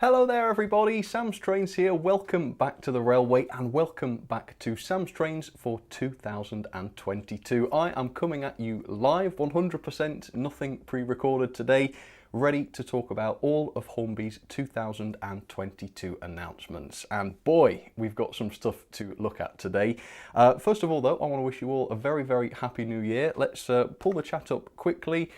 Hello there everybody, Sam's Trains here. Welcome back to the railway and welcome back to Sam's Trains for 2022. I am coming at you live, 100%, nothing pre-recorded today, ready to talk about all of Hornby's 2022 announcements. And boy, we've got some stuff to look at today. First of all though, I want to wish you all a very, very happy new year. Let's pull the chat up quickly.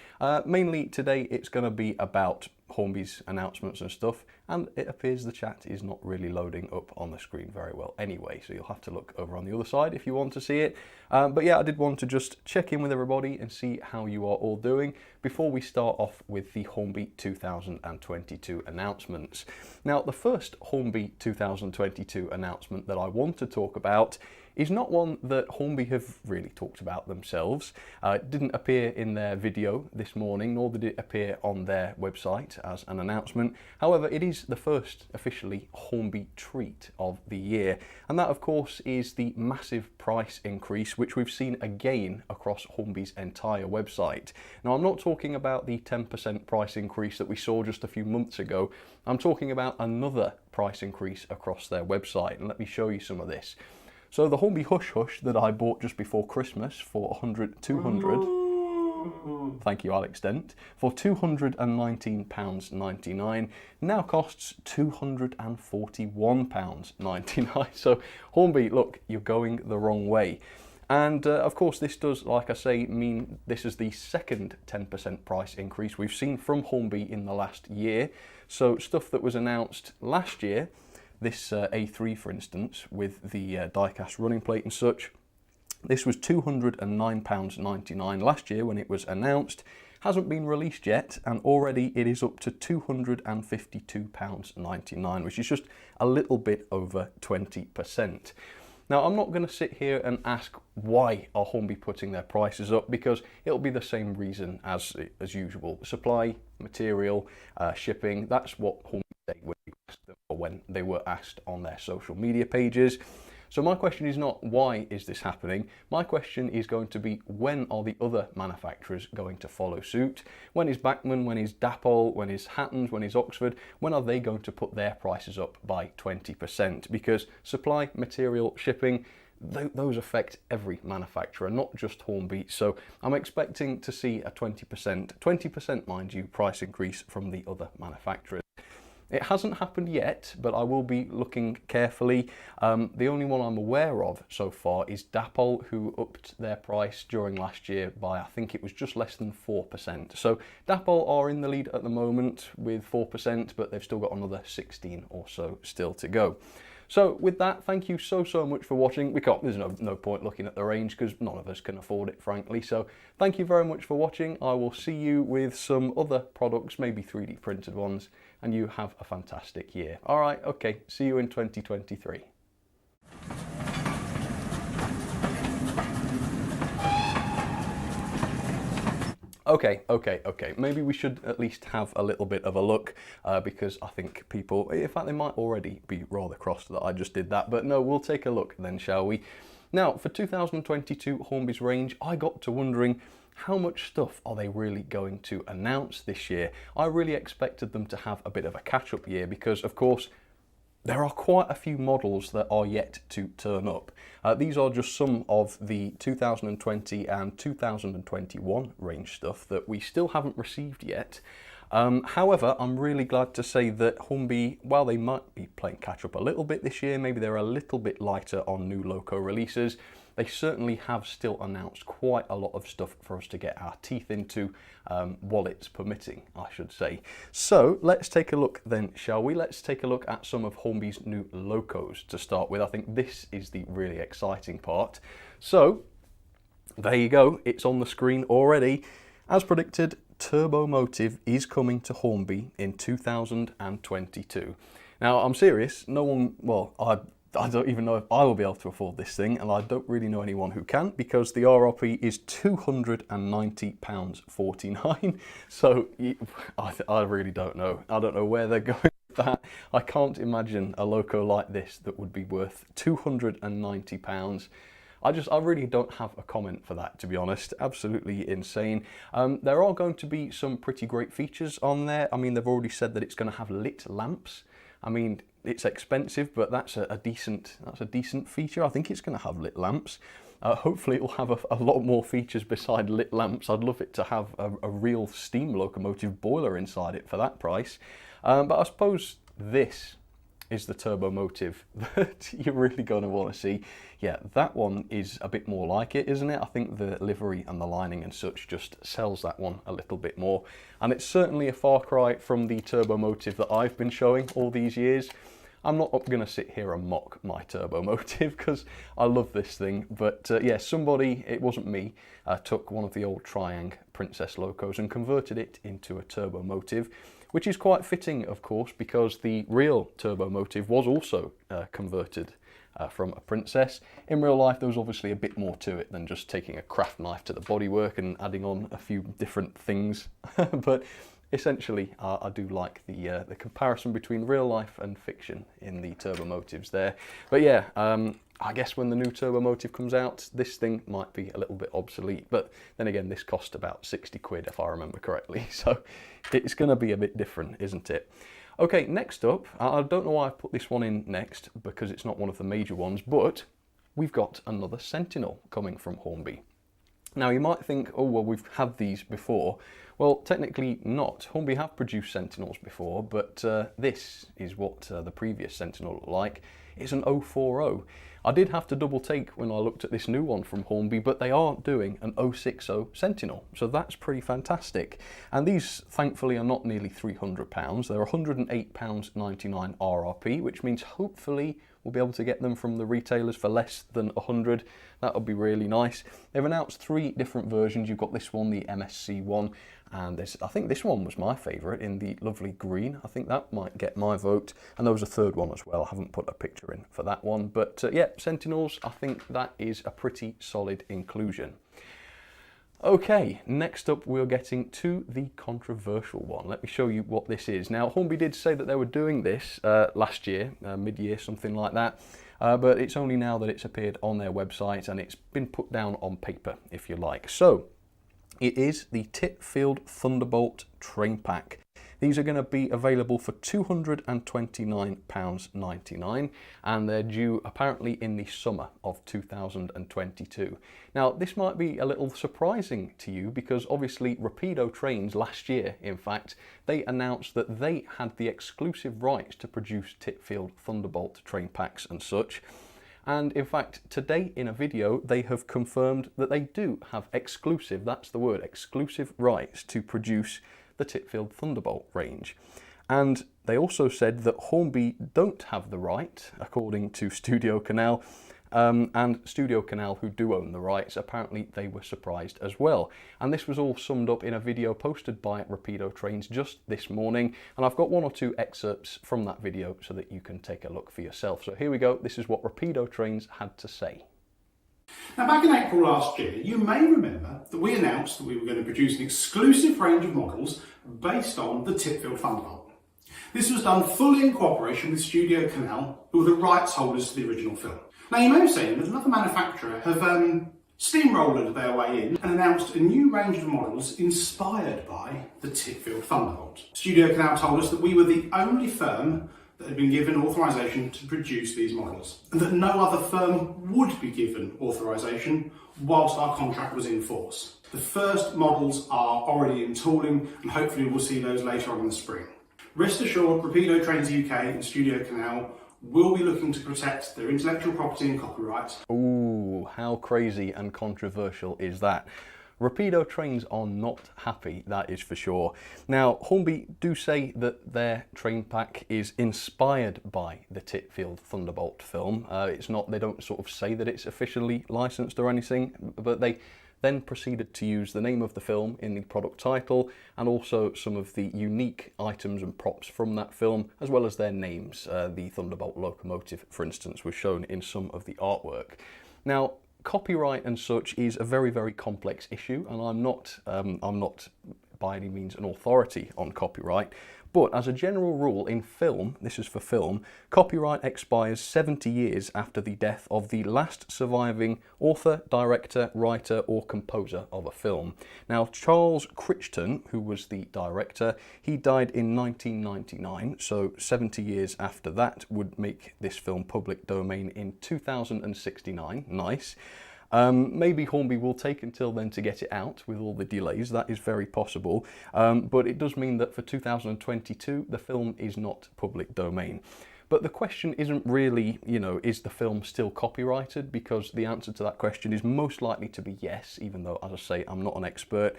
Mainly today it's going to be about Hornby's announcements and stuff, and it appears the chat is not really loading up on the screen very well anyway, so you'll have to look over on the other side if you want to see it. But yeah, I did want to just check in with everybody and see how you are all doing before we start off with the Hornby 2022 announcements. Now, the first Hornby 2022 announcement that I want to talk about is not one that Hornby have really talked about themselves. It didn't appear in their video this morning, nor did it appear on their website as an announcement. However, it is the first officially Hornby treat of the year. And that, of course, is the massive price increase, which we've seen again across Hornby's entire website. Now, I'm not talking about the 10% price increase that we saw just a few months ago. I'm talking about another price increase across their website. And let me show you some of this. So the Hornby Hush Hush that I bought just before Christmas for 200, thank you Alex Dent, for £219.99 now costs £241.99. So Hornby, look, you're going the wrong way. And of course this does, like I say, mean this is the second 10% price increase we've seen from Hornby in the last year. So stuff that was announced last year, this A3 for instance, with the die-cast running plate and such, this was £209.99 last year when it was announced. Hasn't been released yet, and already it is up to £252.99, which is just a little bit over 20%. Now, I'm not going to sit here and ask why are Hornby putting their prices up, because it'll be the same reason as usual. Supply, material, shipping, that's what Hornby say when they were asked on their social media pages. So my question is not why is this happening, my question is going to be when are the other manufacturers going to follow suit? When is Bachmann, when is Dapol, when is Hattons, when is Oxford, when are they going to put their prices up by 20%? Because supply, material, shipping, those affect every manufacturer, not just Hornby. So I'm expecting to see a 20% mind you, price increase from the other manufacturers. It hasn't happened yet, but I will be looking carefully. The only one I'm aware of so far is Dapol, who upped their price during last year by, I think it was just less than 4%. So Dapol are in the lead at the moment with 4%, but they've still got another 16 or so still to go. So with that, thank you so much for watching. There's no point looking at the range because none of us can afford it, frankly. So thank you very much for watching. I will see you with some other products, maybe 3D printed ones, and you have a fantastic year. All right, okay, see you in 2023. Okay, maybe we should at least have a little bit of a look because I think people, in fact they might already be rather cross that I just did that, but no, we'll take a look then, shall we? Now, for 2022 Hornby's range, I got to wondering how much stuff are they really going to announce this year? I really expected them to have a bit of a catch-up year because, of course, there are quite a few models that are yet to turn up. These are just some of the 2020 and 2021 range stuff that we still haven't received yet. However, I'm really glad to say that Hornby, while they might be playing catch up a little bit this year, maybe they're a little bit lighter on new Loco releases, they certainly have still announced quite a lot of stuff for us to get our teeth into, wallets permitting, I should say. So let's take a look then, shall we? Let's take a look at some of Hornby's new Locos to start with. I think this is the really exciting part. So there you go, it's on the screen already. As predicted, Turbo Motive is coming to Hornby in 2022. Now, I'm serious, no one, well, I don't even know if I will be able to afford this thing, and I don't really know anyone who can, because the RRP is £290.49. So I really don't know. I don't know where they're going with that. I can't imagine a Loco like this that would be worth £290. I really don't have a comment for that, to be honest. Absolutely insane. There are going to be some pretty great features on there. I mean, they've already said that it's going to have lit lamps. I mean, it's expensive, but that's a decent feature. I think it's going to have lit lamps. Hopefully it will have a lot more features beside lit lamps. I'd love it to have a real steam locomotive boiler inside it for that price. But I suppose this is the turbo motive that you're really going to want to see. Yeah, that one is a bit more like it, isn't it? I think the livery and the lining and such just sells that one a little bit more. And it's certainly a far cry from the turbo motive that I've been showing all these years. I'm not going to sit here and mock my turbo motive because I love this thing, but yeah, somebody, it wasn't me, took one of the old Triang Princess Locos and converted it into a turbo motive, which is quite fitting, of course, because the real turbo motive was also converted from a Princess. In real life, there was obviously a bit more to it than just taking a craft knife to the bodywork and adding on a few different things, but essentially, I do like the comparison between real life and fiction in the turbo motives there. But yeah, I guess when the new turbo motive comes out, this thing might be a little bit obsolete. But then again, this cost about 60 quid if I remember correctly. So it's going to be a bit different, isn't it? Okay, next up, I don't know why I put this one in next because it's not one of the major ones, but we've got another Sentinel coming from Hornby. Now you might think, oh well, we've had these before. Well, technically not. Hornby have produced Sentinels before, but this is what the previous Sentinel looked like. It's an 040. I did have to double take when I looked at this new one from Hornby, but they are doing an 060 Sentinel, so that's pretty fantastic. And these, thankfully, are not nearly £300. They're £108.99 RRP, which means hopefully we'll be able to get them from the retailers for less than 100. That would be really nice. They've announced 3 different versions. You've got this one, the MSC one, and I think this one was my favourite in the lovely green. I think that might get my vote. And there was a third one as well. I haven't put a picture in for that one. But yeah, Sentinels, I think that is a pretty solid inclusion. Okay, next up we're getting to the controversial one. Let me show you what this is. Now, Hornby did say that they were doing this last year, mid-year, something like that. But it's only now that it's appeared on their website and it's been put down on paper, if you like. So, it is the Titfield Thunderbolt Train Pack. These are going to be available for £229.99 and they're due apparently in the summer of 2022. Now this might be a little surprising to you because obviously Rapido Trains last year, in fact, they announced that they had the exclusive rights to produce Titfield Thunderbolt train packs and such. And in fact, today in a video, they have confirmed that they do have exclusive, that's the word, exclusive rights to produce the Titfield Thunderbolt range. And they also said that Hornby don't have the right, according to Studio Canal, and Studio Canal, who do own the rights, apparently they were surprised as well. And this was all summed up in a video posted by Rapido Trains just this morning, and I've got 1 or 2 excerpts from that video so that you can take a look for yourself. So here we go, this is what Rapido Trains had to say. Now, back in April last year, you may remember that we announced that we were going to produce an exclusive range of models based on the Titfield Thunderbolt. This was done fully in cooperation with Studio Canal, who were the rights holders to the original film. Now, you may have seen that another manufacturer have steamrolled their way in and announced a new range of models inspired by the Titfield Thunderbolt. Studio Canal told us that we were the only firm that had been given authorisation to produce these models, and that no other firm would be given authorisation whilst our contract was in force. The first models are already in tooling, and hopefully we'll see those later on in the spring. Rest assured, Rapido Trains UK and Studio Canal will be looking to protect their intellectual property and copyright. Ooh, how crazy and controversial is that? Rapido Trains are not happy, that is for sure. Now, Hornby do say that their train pack is inspired by the Titfield Thunderbolt film. They don't sort of say that it's officially licensed or anything, but they then proceeded to use the name of the film in the product title and also some of the unique items and props from that film, as well as their names. The Thunderbolt locomotive, for instance, was shown in some of the artwork. Now, copyright and such is a very, very complex issue, and I'm not by any means an authority on copyright, But as a general rule in film, this is for film, copyright expires 70 years after the death of the last surviving author, director, writer or composer of a film. Now Charles Crichton, who was the director, he died in 1999, so 70 years after that would make this film public domain in 2069. Nice. Maybe Hornby will take until then to get it out with all the delays, that is very possible, but it does mean that for 2022 the film is not public domain. But the question isn't really, you know, is the film still copyrighted? Because the answer to that question is most likely to be yes, even though, as I say, I'm not an expert,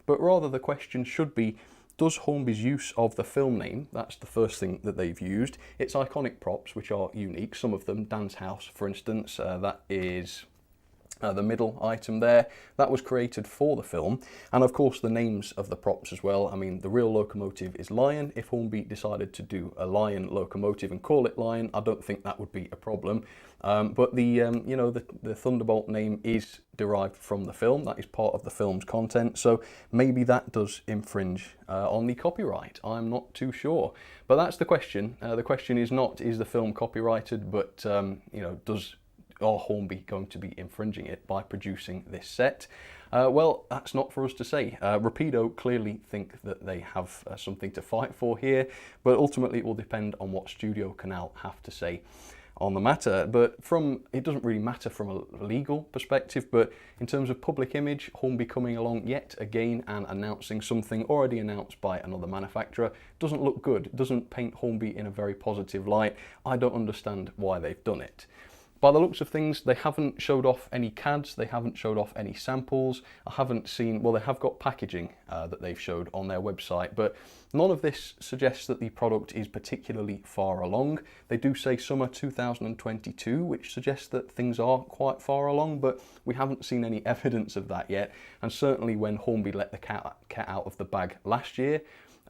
but rather the question should be, does Hornby's use of the film name, that's the first thing that they've used, its iconic props, which are unique, some of them, Dan's house for instance, that is the middle item there, that was created for the film, and of course the names of the props as well. I mean, the real locomotive is Lion. If Hornby decided to do a Lion locomotive and call it Lion, I don't think that would be a problem. But the you know, the Thunderbolt name is derived from the film. That is part of the film's content, so maybe that does infringe on the copyright. I'm not too sure, but that's the question. The question is not, is the film copyrighted, but you know, are Hornby going to be infringing it by producing this set? Well, that's not for us to say. Rapido clearly think that they have something to fight for here, but ultimately it will depend on what Studio Canal have to say on the matter. But it doesn't really matter from a legal perspective, but in terms of public image, Hornby coming along yet again and announcing something already announced by another manufacturer doesn't look good. It doesn't paint Hornby in a very positive light. I don't understand why they've done it. By the looks of things, they haven't showed off any CADs, they haven't showed off any samples. I haven't seen, well, they have got packaging that they've showed on their website, but none of this suggests that the product is particularly far along. They do say summer 2022, which suggests that things are quite far along, but we haven't seen any evidence of that yet. And certainly when Hornby let the cat out of the bag last year,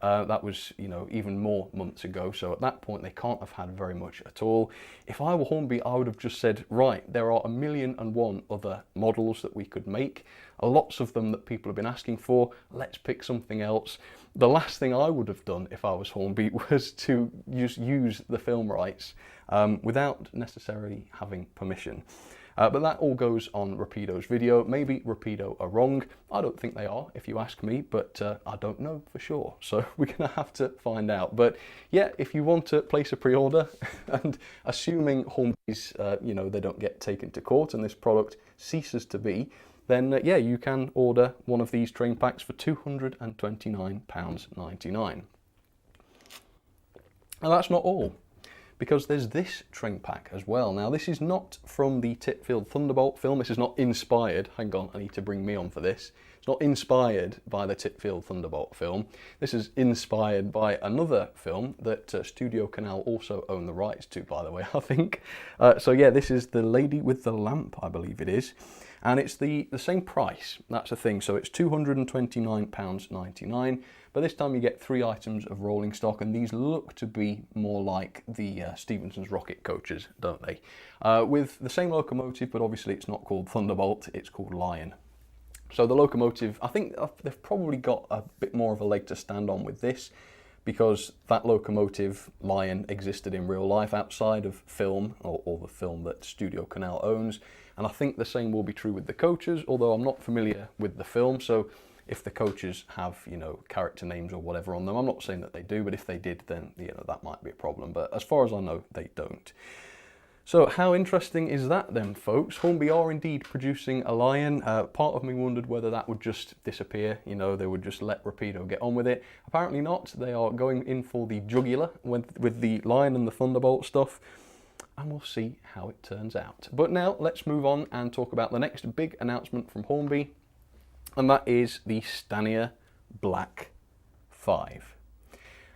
that was, you know, even more months ago, so at that point they can't have had very much at all. If I were Hornby, I would have just said, right, there are 1,000,001 other models that we could make, lots of them that people have been asking for, let's pick something else. The last thing I would have done if I was Hornby was to use the film rights without necessarily having permission. But that all goes on Rapido's video. Maybe Rapido are wrong. I don't think they are, if you ask me, but I don't know for sure. So we're going to have to find out. But yeah, if you want to place a pre-order, and assuming Hornby's, you know, they don't get taken to court and this product ceases to be, then yeah, you can order one of these train packs for £229.99. And that's not all, because there's this train pack as well. Now this is not from the Titfield Thunderbolt film, this is not inspired, hang on, I need to bring me on for this. It's not inspired by the Titfield Thunderbolt film, this is inspired by another film that Studio Canal also own the rights to, by the way, I think. So yeah, this is The Lady with the Lamp, I believe it is. And it's the same price, that's the thing, so it's £229.99, but this time you get 3 items of rolling stock, and these look to be more like the Stephenson's rocket coaches, don't they? With the same locomotive, but obviously it's not called Thunderbolt, it's called Lion. So the locomotive, I think they've probably got a bit more of a leg to stand on with this, because that locomotive, Lion, existed in real life outside of film, or the film that Studio Canal owns. And I think the same will be true with the coaches, although I'm not familiar with the film, so if the coaches have, you know, character names or whatever on them, I'm not saying that they do, but if they did, then, you know, that might be a problem. But as far as I know, they don't. So how interesting is that then, folks? Hornby are indeed producing a Lion. Part of me wondered whether that would just disappear, you know, they would just let Rapido get on with it. Apparently not. They are going in for the jugular with the Lion and the Thunderbolt stuff, and we'll see how it turns out. But now let's move on and talk about the next big announcement from Hornby, and that is the Stania Black 5.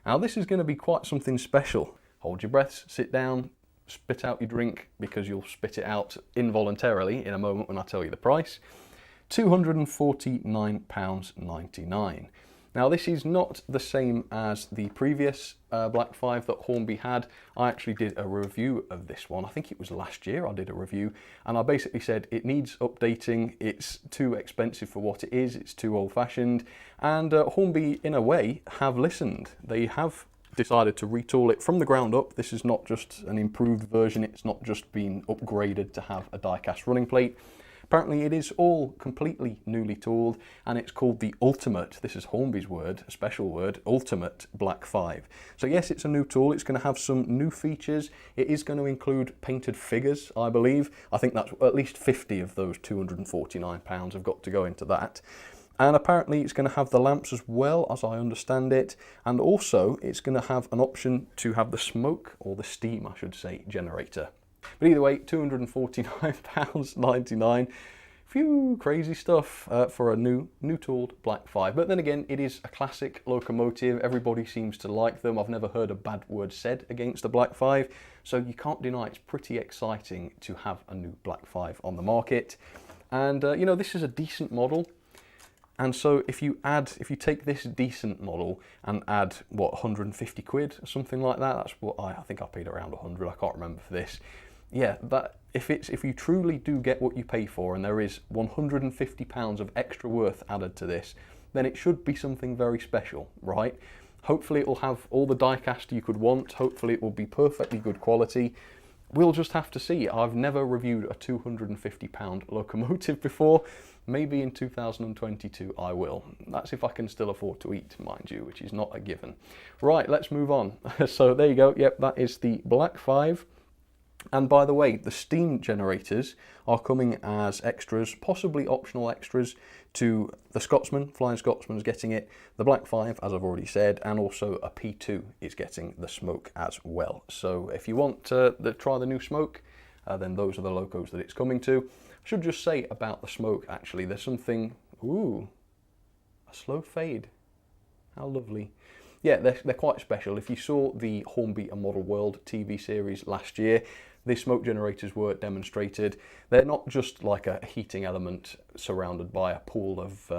Now this is going to be quite something special. Hold your breaths, sit down, spit out your drink, because you'll spit it out involuntarily in a moment when I tell you the price. £249.99. Now this is not the same as the previous Black 5 that Hornby had. I actually did a review of this one, I think it was last year I did a review, and I basically said it needs updating, it's too expensive for what it is, it's too old-fashioned, and Hornby in a way have listened. They have decided to retool it from the ground up. This is not just an improved version, it's not just been upgraded to have a die-cast running plate. Apparently it is all completely newly tooled, and it's called the Ultimate, this is Hornby's word, a special word, Ultimate Black 5. So yes, it's a new tool, it's going to have some new features, it is going to include painted figures, I believe. I think that's at least 50 of those £249 have got to go into that. And apparently it's going to have the lamps as well, as I understand it, and also it's going to have an option to have the smoke, or the steam I should say, generator. But either way, £249.99. Phew, crazy stuff for a new tooled Black 5. But then again, it is a classic locomotive. Everybody seems to like them. I've never heard a bad word said against a Black 5. So you can't deny it's pretty exciting to have a new Black 5 on the market. And you know, this is a decent model. And so if you take this decent model and add, what, 150 quid or something like that, that's what I think I paid around 100, I can't remember for this. Yeah, that if you truly do get what you pay for and there is £150 of extra worth added to this, then it should be something very special, right? Hopefully it will have all the die-cast you could want, hopefully it will be perfectly good quality. We'll just have to see. I've never reviewed a £250 locomotive before. Maybe in 2022 I will. That's if I can still afford to eat, mind you, which is not a given. Right, let's move on. So there you go. Yep, that is the Black 5. And by the way, the steam generators are coming as extras, possibly optional extras, to the Scotsman. Flying Scotsman's getting it, the Black 5, as I've already said, and also a P2 is getting the smoke as well. So if you want to try the new smoke, then those are the Locos that it's coming to. I should just say about the smoke, actually, there's something, ooh, a slow fade. How lovely. Yeah, they're quite special. If you saw the Hornby A Model World TV series last year, the smoke generators were demonstrated. They're not just like a heating element surrounded by a pool of,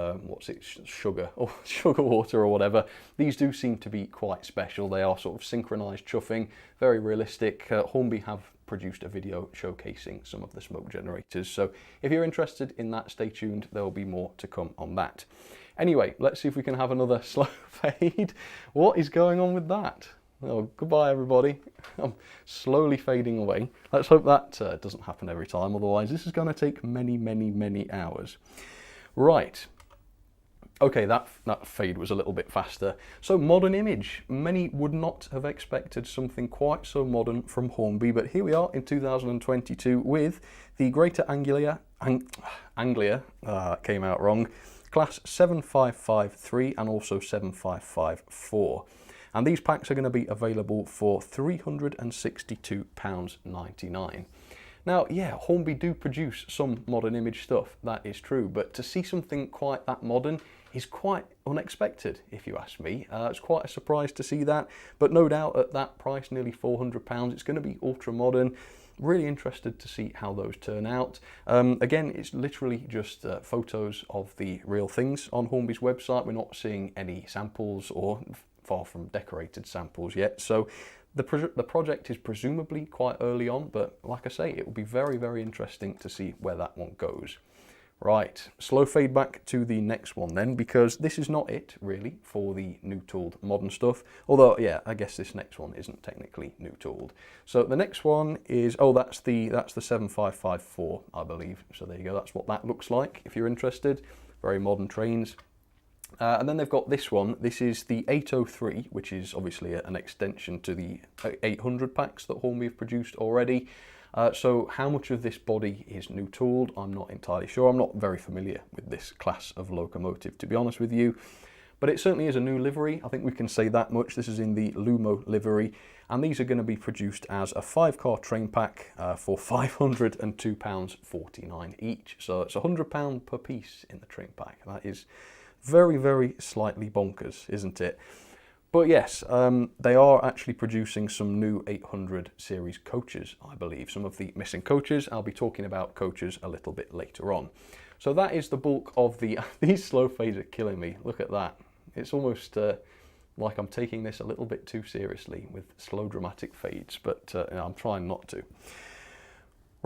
sugar or sugar water or whatever. These do seem to be quite special. They are sort of synchronized chuffing, very realistic. Hornby have produced a video showcasing some of the smoke generators. So if you're interested in that, stay tuned. There will be more to come on that. Anyway, let's see if we can have another slow fade. What is going on with that? Oh, goodbye everybody. I'm slowly fading away. Let's hope that doesn't happen every time, otherwise this is going to take many hours. Right. Okay, that fade was a little bit faster. So modern image. Many would not have expected something quite so modern from Hornby, but here we are in 2022 with the Greater Anglia, came out wrong, class 7553 and also 7554. And these packs are going to be available for £362.99. Now, yeah, Hornby do produce some modern image stuff, that is true, but to see something quite that modern is quite unexpected, if you ask me. It's quite a surprise to see that, but no doubt at that price, nearly £400, it's going to be ultra modern. Really interested to see how those turn out. Again, it's literally just photos of the real things on Hornby's website. We're not seeing any samples or far from decorated samples yet, so the project is presumably quite early on, but like I say, it will be very interesting to see where that one goes. Right, slow fade back to the next one then, because this is not it really for the new tooled modern stuff, although yeah, I guess this next one isn't technically new tooled. So the next one is, oh, that's the 7554, I believe. So there you go, that's what that looks like if you're interested. Very modern trains. And then they've got this one. This is the 803, which is obviously an extension to the 800 packs that Hornby have produced already. So how much of this body is new tooled, I'm not entirely sure. I'm not very familiar with this class of locomotive, to be honest with you. But it certainly is a new livery. I think we can say that much. This is in the Lumo livery. And these are going to be produced as a 5-car train pack for £502.49 each. So it's £100 per piece in the train pack. That is very slightly bonkers, isn't it? But yes, they are actually producing some new 800 series coaches, I believe. Some of the missing coaches. I'll be talking about coaches a little bit later on. So that is the bulk of the... These slow fades are killing me. Look at that. It's almost like I'm taking this a little bit too seriously with slow dramatic fades, but I'm trying not to.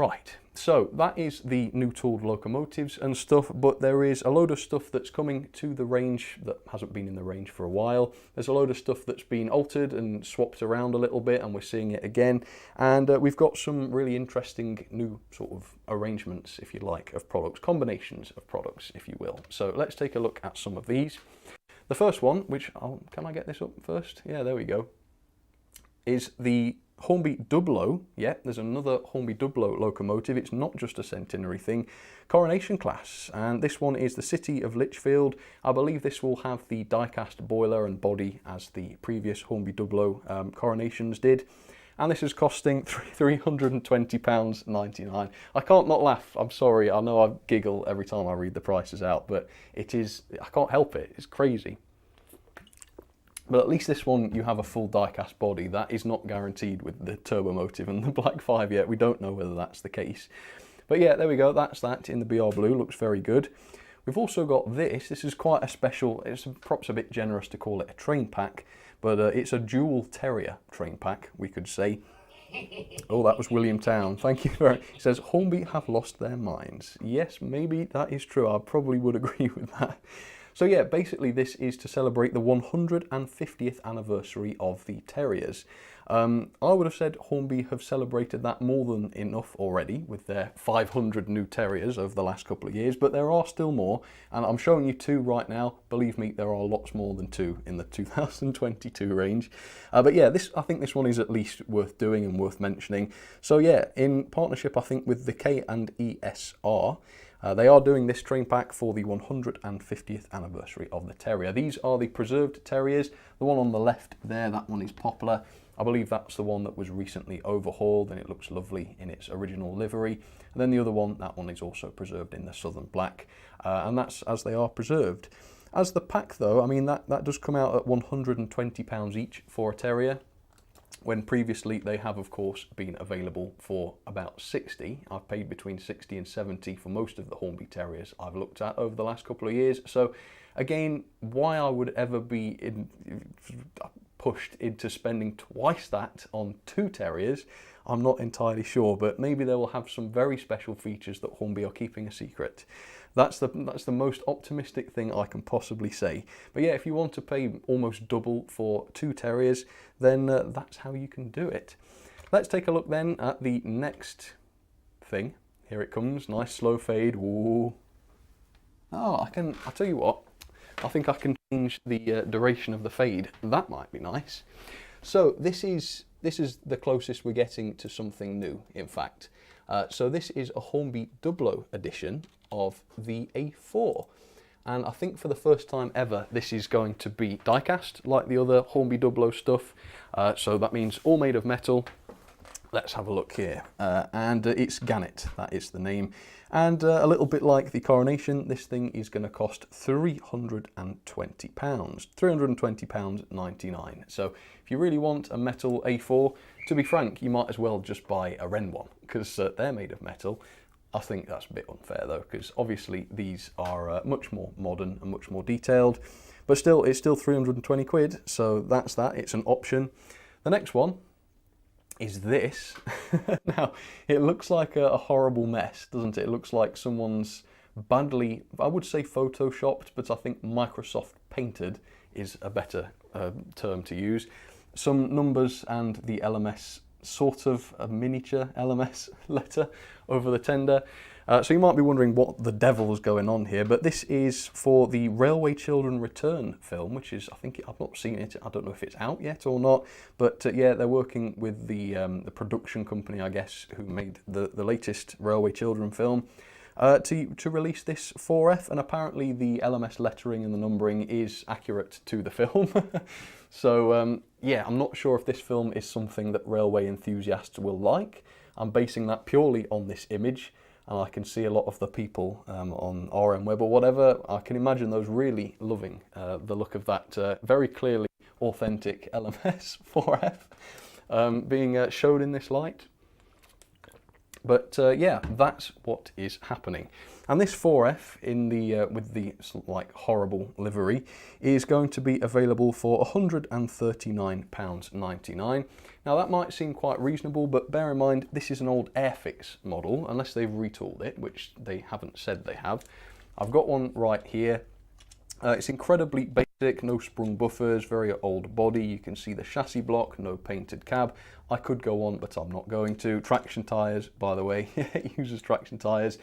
Right, so that is the new tooled locomotives and stuff, but there is a load of stuff that's coming to the range that hasn't been in the range for a while. There's a load of stuff that's been altered and swapped around a little bit, and we're seeing it again. And we've got some really interesting new sort of arrangements, if you like, of products, combinations of products, if you will. So let's take a look at some of these. The first one, which, can I get this up first? Yeah, there we go, is the Hornby Dublo. Yeah, there's another Hornby Dublo locomotive. It's not just a centenary thing. Coronation class, and this one is the City of Lichfield. I believe this will have the die-cast boiler and body as the previous Hornby Dublo Coronations did. And this is costing £320.99. I can't not laugh, I'm sorry. I know I giggle every time I read the prices out, but it is, I can't help it, it's crazy. But at least this one, you have a full die-cast body. That is not guaranteed with the Turbo Motive and the Black 5 yet. We don't know whether that's the case. But yeah, there we go. That's that in the BR Blue. Looks very good. We've also got this. This is quite a special, it's perhaps a bit generous to call it a train pack, but it's a dual Terrier train pack, we could say. Oh, that was William Town. Thank you very much. It says, Hornby have lost their minds. Yes, maybe that is true. I probably would agree with that. So yeah, basically this is to celebrate the 150th anniversary of the Terriers. I would have said Hornby have celebrated that more than enough already with their 500 new Terriers over the last couple of years, but there are still more, and I'm showing you two right now. Believe me, there are lots more than two in the 2022 range. But yeah, I think this one is at least worth doing and worth mentioning. So yeah, in partnership I think with the K&ESR, they are doing this train pack for the 150th anniversary of the Terrier. These are the preserved Terriers. The one on the left there, that one is Poplar. I believe that's the one that was recently overhauled and it looks lovely in its original livery. And then the other one, that one is also preserved in the Southern Black. And that's as they are preserved. As the pack though, I mean, that does come out at £120 each for a Terrier, when previously they have of course been available for about 60. I've paid between 60 and 70 for most of the Hornby Terriers I've looked at over the last couple of years. So again, why I would ever be pushed into spending twice that on two Terriers, I'm not entirely sure, but maybe they will have some very special features that Hornby are keeping a secret. That's the most optimistic thing I can possibly say. But yeah, if you want to pay almost double for two Terriers, then that's how you can do it. Let's take a look then at the next thing. Here it comes, nice slow fade. Ooh. Oh, I'll tell you what, I think I can change the duration of the fade. That might be nice. So this is the closest we're getting to something new, in fact. So this is a Hornby Dublo edition of the A4. And I think for the first time ever, this is going to be die-cast like the other Hornby Dublo stuff. So that means all made of metal. Let's have a look here. And it's Gannet, that is the name. And a little bit like the Coronation, this thing is going to cost £320. £320.99. So if you really want a metal A4, to be frank, you might as well just buy a Wren one, because they're made of metal. I think that's a bit unfair though, because obviously these are much more modern and much more detailed, but still, it's still 320 quid, so that's that, it's an option. The next one is this. Now, it looks like a horrible mess, doesn't it? It looks like someone's badly, I would say photoshopped, but I think Microsoft painted is a better term to use. Some numbers and the LMS, sort of a miniature LMS letter over the tender. So you might be wondering what the devil's going on here, but this is for the Railway Children Return film, which is, I think, I've not seen it, I don't know if it's out yet or not, but yeah, they're working with the production company, I guess, who made the latest Railway Children film, to release this 4F, and apparently the LMS lettering and the numbering is accurate to the film. So yeah, I'm not sure if this film is something that railway enthusiasts will like. I'm basing that purely on this image, and I can see a lot of the people on RM Web or whatever, I can imagine those really loving the look of that very clearly authentic LMS 4F being showed in this light. But yeah, that's what is happening. And this 4F in the with the like horrible livery is going to be available for £139.99. Now that might seem quite reasonable, but bear in mind this is an old Airfix model, unless they've retooled it, which they haven't said they have. I've got one right here. It's incredibly basic, no sprung buffers, very old body. You can see the chassis block, no painted cab. I could go on, but I'm not going to. Traction tyres, by the way, it uses traction tyres.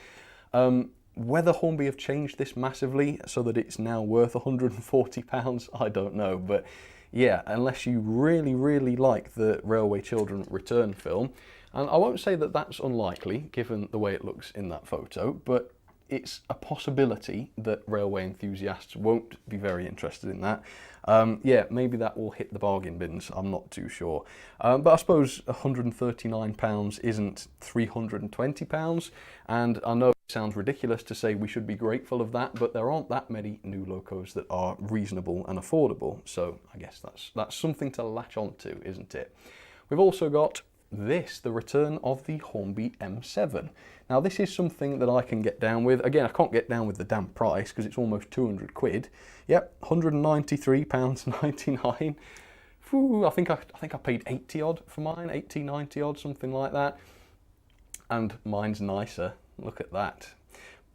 Whether Hornby have changed this massively so that it's now worth £140, I don't know. But yeah, unless you really, really like the Railway Children Return film, and I won't say that that's unlikely given the way it looks in that photo, but it's a possibility that railway enthusiasts won't be very interested in that. Yeah, maybe that will hit the bargain bins, I'm not too sure. But I suppose £139 isn't £320, and I know it sounds ridiculous to say we should be grateful of that, but there aren't that many new Locos that are reasonable and affordable, so I guess that's something to latch onto, isn't it? We've also got this, the return of the Hornby M7. Now this is something that I can get down with. Again, I can't get down with the damn price because it's almost 200 quid. Yep, £193.99. I think I paid 80 odd for mine, 80, 90 odd, something like that. And mine's nicer, look at that.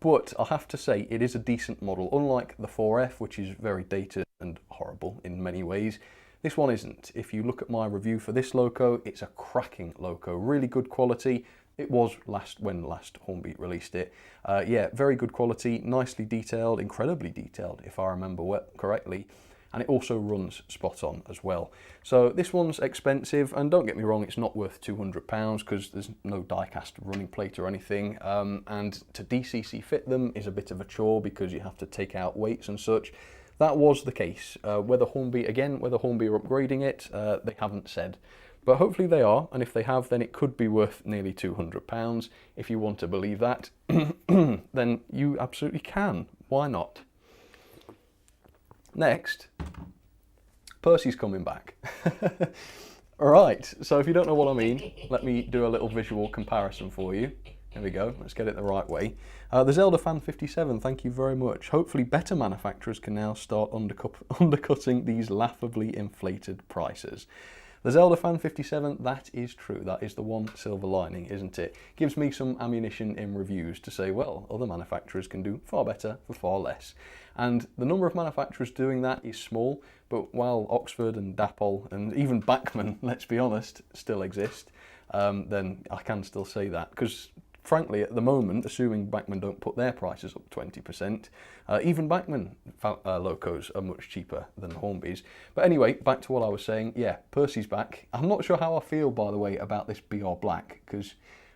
But I have to say, it is a decent model, unlike the 4F, which is very dated and horrible in many ways. This one isn't. If you look at my review for this Loco, it's a cracking Loco, really good quality. It was when last Hornby released it. Yeah, very good quality, nicely detailed, incredibly detailed, if I remember correctly. And it also runs spot on as well. So this one's expensive, and don't get me wrong, it's not worth £200 because there's no die-cast running plate or anything. And to DCC fit them is a bit of a chore because you have to take out weights and such. That was the case. Whether Hornby are upgrading it, they haven't said. But hopefully they are, and if they have, then it could be worth nearly £200. If you want to believe that, then you absolutely can. Why not? Next, Percy's coming back. Alright, so if you don't know what I mean, let me do a little visual comparison for you. There we go, let's get it the right way. The Zelda Fan 57, thank you very much. Hopefully better manufacturers can now start undercutting these laughably inflated prices. The Zelda Fan 57, that is true. That is the one silver lining, isn't it? Gives me some ammunition in reviews to say, well, other manufacturers can do far better for far less. And the number of manufacturers doing that is small, but while Oxford and Dapol and even Bachmann, let's be honest, still exist, then I can still say that. Because frankly, at the moment, assuming Bachmann don't put their prices up 20%, even Bachmann Locos are much cheaper than Hornby's. But anyway, back to what I was saying. Yeah, Percy's back. I'm not sure how I feel, by the way, about this BR Black, because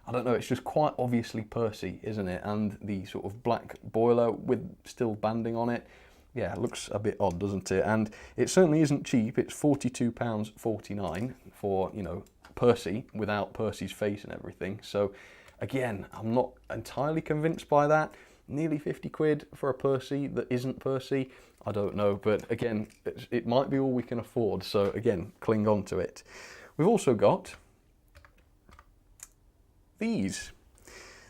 I don't know, it's just quite obviously Percy, isn't it? And the sort of black boiler with still banding on it. Yeah, it looks a bit odd, doesn't it? And it certainly isn't cheap. It's £42.49 for, you know, Percy without Percy's face and everything. So again, I'm not entirely convinced by that. Nearly 50 quid for a Percy that isn't Percy. I don't know, but again, it might be all we can afford. So again, cling on to it. We've also got these,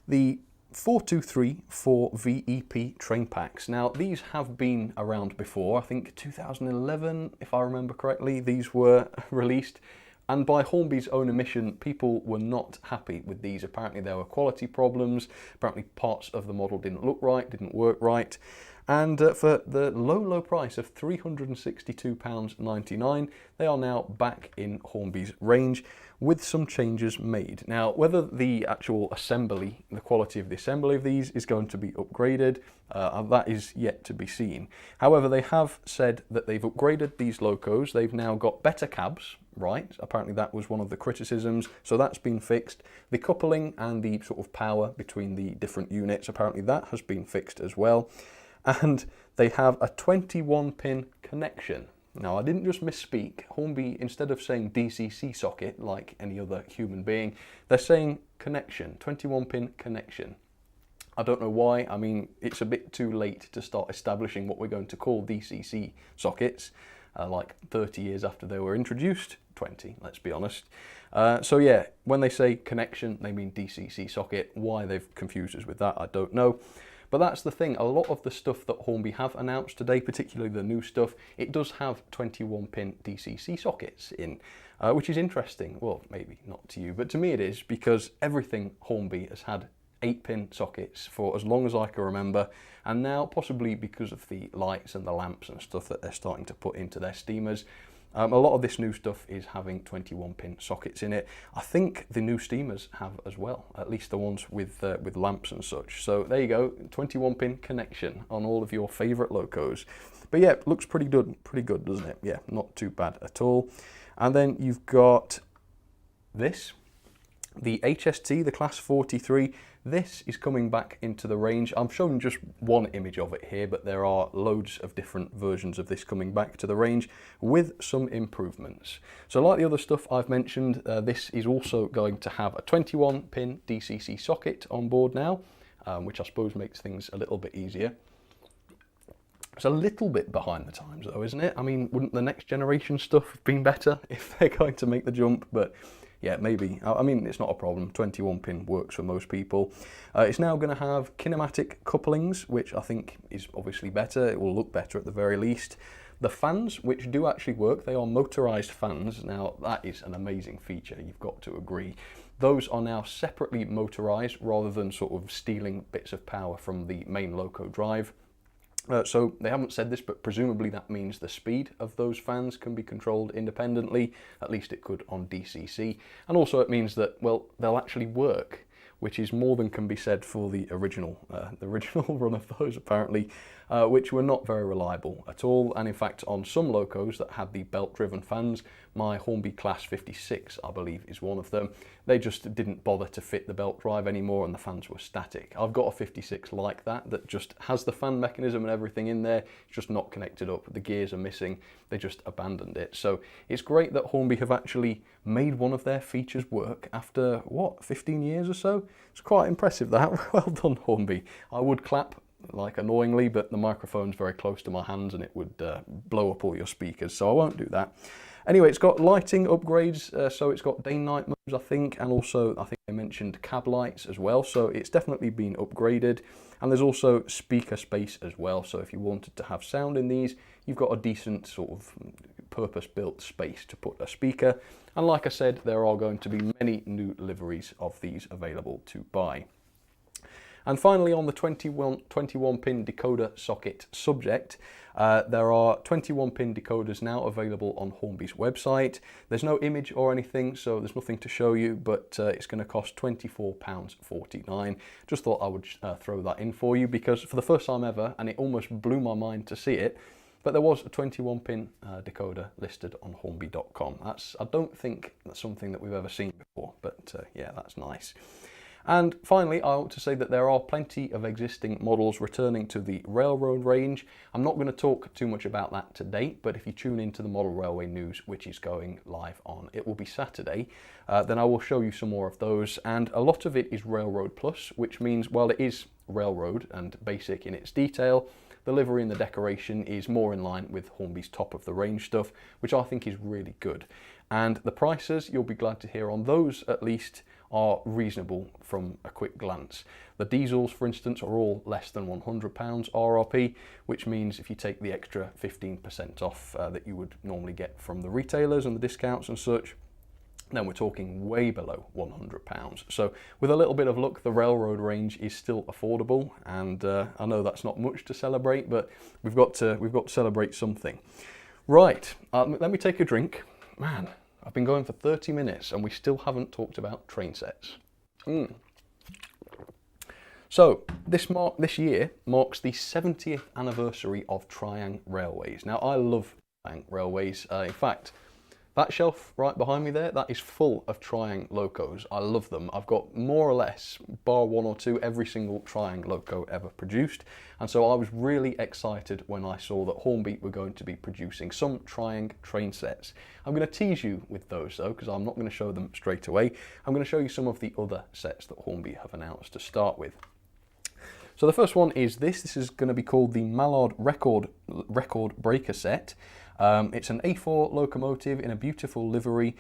the 4234 Vep Train Packs. Now, these have been around before. I think 2011, if I remember correctly, these were released. And by Hornby's own admission, people were not happy with these. Apparently there were quality problems, apparently parts of the model didn't look right, didn't work right. And for the low price of £362.99, they are now back in Hornby's range with some changes made. Now, whether the actual assembly, the quality of the assembly of these is going to be upgraded, that is yet to be seen. However, they have said that they've upgraded these Locos. They've now got better cabs, right? Apparently that was one of the criticisms, so that's been fixed. The coupling and the sort of power between the different units, apparently that has been fixed as well. And they have a 21-pin connection. Now, I didn't just misspeak. Hornby, instead of saying DCC socket like any other human being, they're saying connection, 21-pin connection. I don't know why. I mean, it's a bit too late to start establishing what we're going to call DCC sockets, like 30 years after they were introduced. 20, let's be honest. So yeah, when they say connection, they mean DCC socket. Why they've confused us with that, I don't know. But that's the thing, a lot of the stuff that Hornby have announced today, particularly the new stuff, it does have 21-pin DCC sockets in, which is interesting. Well, maybe not to you, but to me it is, because everything Hornby has had 8-pin sockets for as long as I can remember, and now possibly because of the lights and the lamps and stuff that they're starting to put into their steamers, a lot of this new stuff is having 21-pin sockets in it. I think the new steamers have as well, at least the ones with lamps and such. So there you go, 21-pin connection on all of your favourite Locos. But yeah, looks pretty good, doesn't it? Yeah, not too bad at all. And then you've got this, the HST, the Class 43. This is coming back into the range. I'm showing just one image of it here, but there are loads of different versions of this coming back to the range with some improvements. So like the other stuff I've mentioned, this is also going to have a 21-pin DCC socket on board now, which I suppose makes things a little bit easier. It's a little bit behind the times though, isn't it? I mean, wouldn't the next generation stuff have been better if they're going to make the jump? But yeah, maybe. I mean, it's not a problem. 21-pin works for most people. It's now going to have kinematic couplings, which I think is obviously better. It will look better at the very least. The fans, which do actually work, they are motorised fans. Now, that is an amazing feature, you've got to agree. Those are now separately motorised rather than sort of stealing bits of power from the main Loco drive. So they haven't said this, but presumably that means the speed of those fans can be controlled independently. At least it could on DCC. And also it means that, well, they'll actually work, which is more than can be said for the original run of those apparently, which were not very reliable at all. And in fact, on some Locos that had the belt-driven fans, my Hornby Class 56, I believe, is one of them, they just didn't bother to fit the belt drive anymore and the fans were static. I've got a 56 like that just has the fan mechanism and everything in there, it's just not connected up, the gears are missing, they just abandoned it. So it's great that Hornby have actually made one of their features work after, what, 15 years or so? It's quite impressive that. Well done, Hornby. I would clap, like annoyingly, but the microphone's very close to my hands and it would blow up all your speakers, so I won't do that. Anyway, it's got lighting upgrades, so it's got day and night modes, I think, and also I think they mentioned cab lights as well, so it's definitely been upgraded. And there's also speaker space as well, so if you wanted to have sound in these, you've got a decent sort of purpose-built space to put a speaker. And like I said, there are going to be many new liveries of these available to buy. And finally, on the 21-pin decoder socket subject, there are 21-pin decoders now available on Hornby's website. There's no image or anything, so there's nothing to show you, but it's going to cost £24.49. Just thought I would throw that in for you, because for the first time ever, and it almost blew my mind to see it, but there was a 21-pin decoder listed on hornby.com. I don't think that's something that we've ever seen before, but yeah, that's nice. And finally, I ought to say that there are plenty of existing models returning to the railroad range. I'm not going to talk too much about that today, but if you tune into the Model Railway News, which is going live on, it will be Saturday, then I will show you some more of those. And a lot of it is Railroad Plus, which means, while it is railroad and basic in its detail, the livery and the decoration is more in line with Hornby's top of the range stuff, which I think is really good. And the prices, you'll be glad to hear on those at least, are reasonable from a quick glance. The diesels, for instance, are all less than £100 RRP, which means if you take the extra 15% off that you would normally get from the retailers and the discounts and such, then we're talking way below £100. So with a little bit of luck, the railroad range is still affordable, and I know that's not much to celebrate, but we've got to celebrate something. Right, let me take a drink. Man, I've been going for 30 minutes and we still haven't talked about train sets. So this year marks the 70th anniversary of Triang Railways. Now, I love Triang Railways. In fact, that shelf right behind me there, that is full of Triang Locos. I love them. I've got more or less, bar one or two, every single Triang Loco ever produced. And so I was really excited when I saw that Hornby were going to be producing some Triang train sets. I'm going to tease you with those though, because I'm not going to show them straight away. I'm going to show you some of the other sets that Hornby have announced to start with. So the first one is this. This is going to be called the Mallard Record Breaker set. It's an A4 locomotive in a beautiful livery.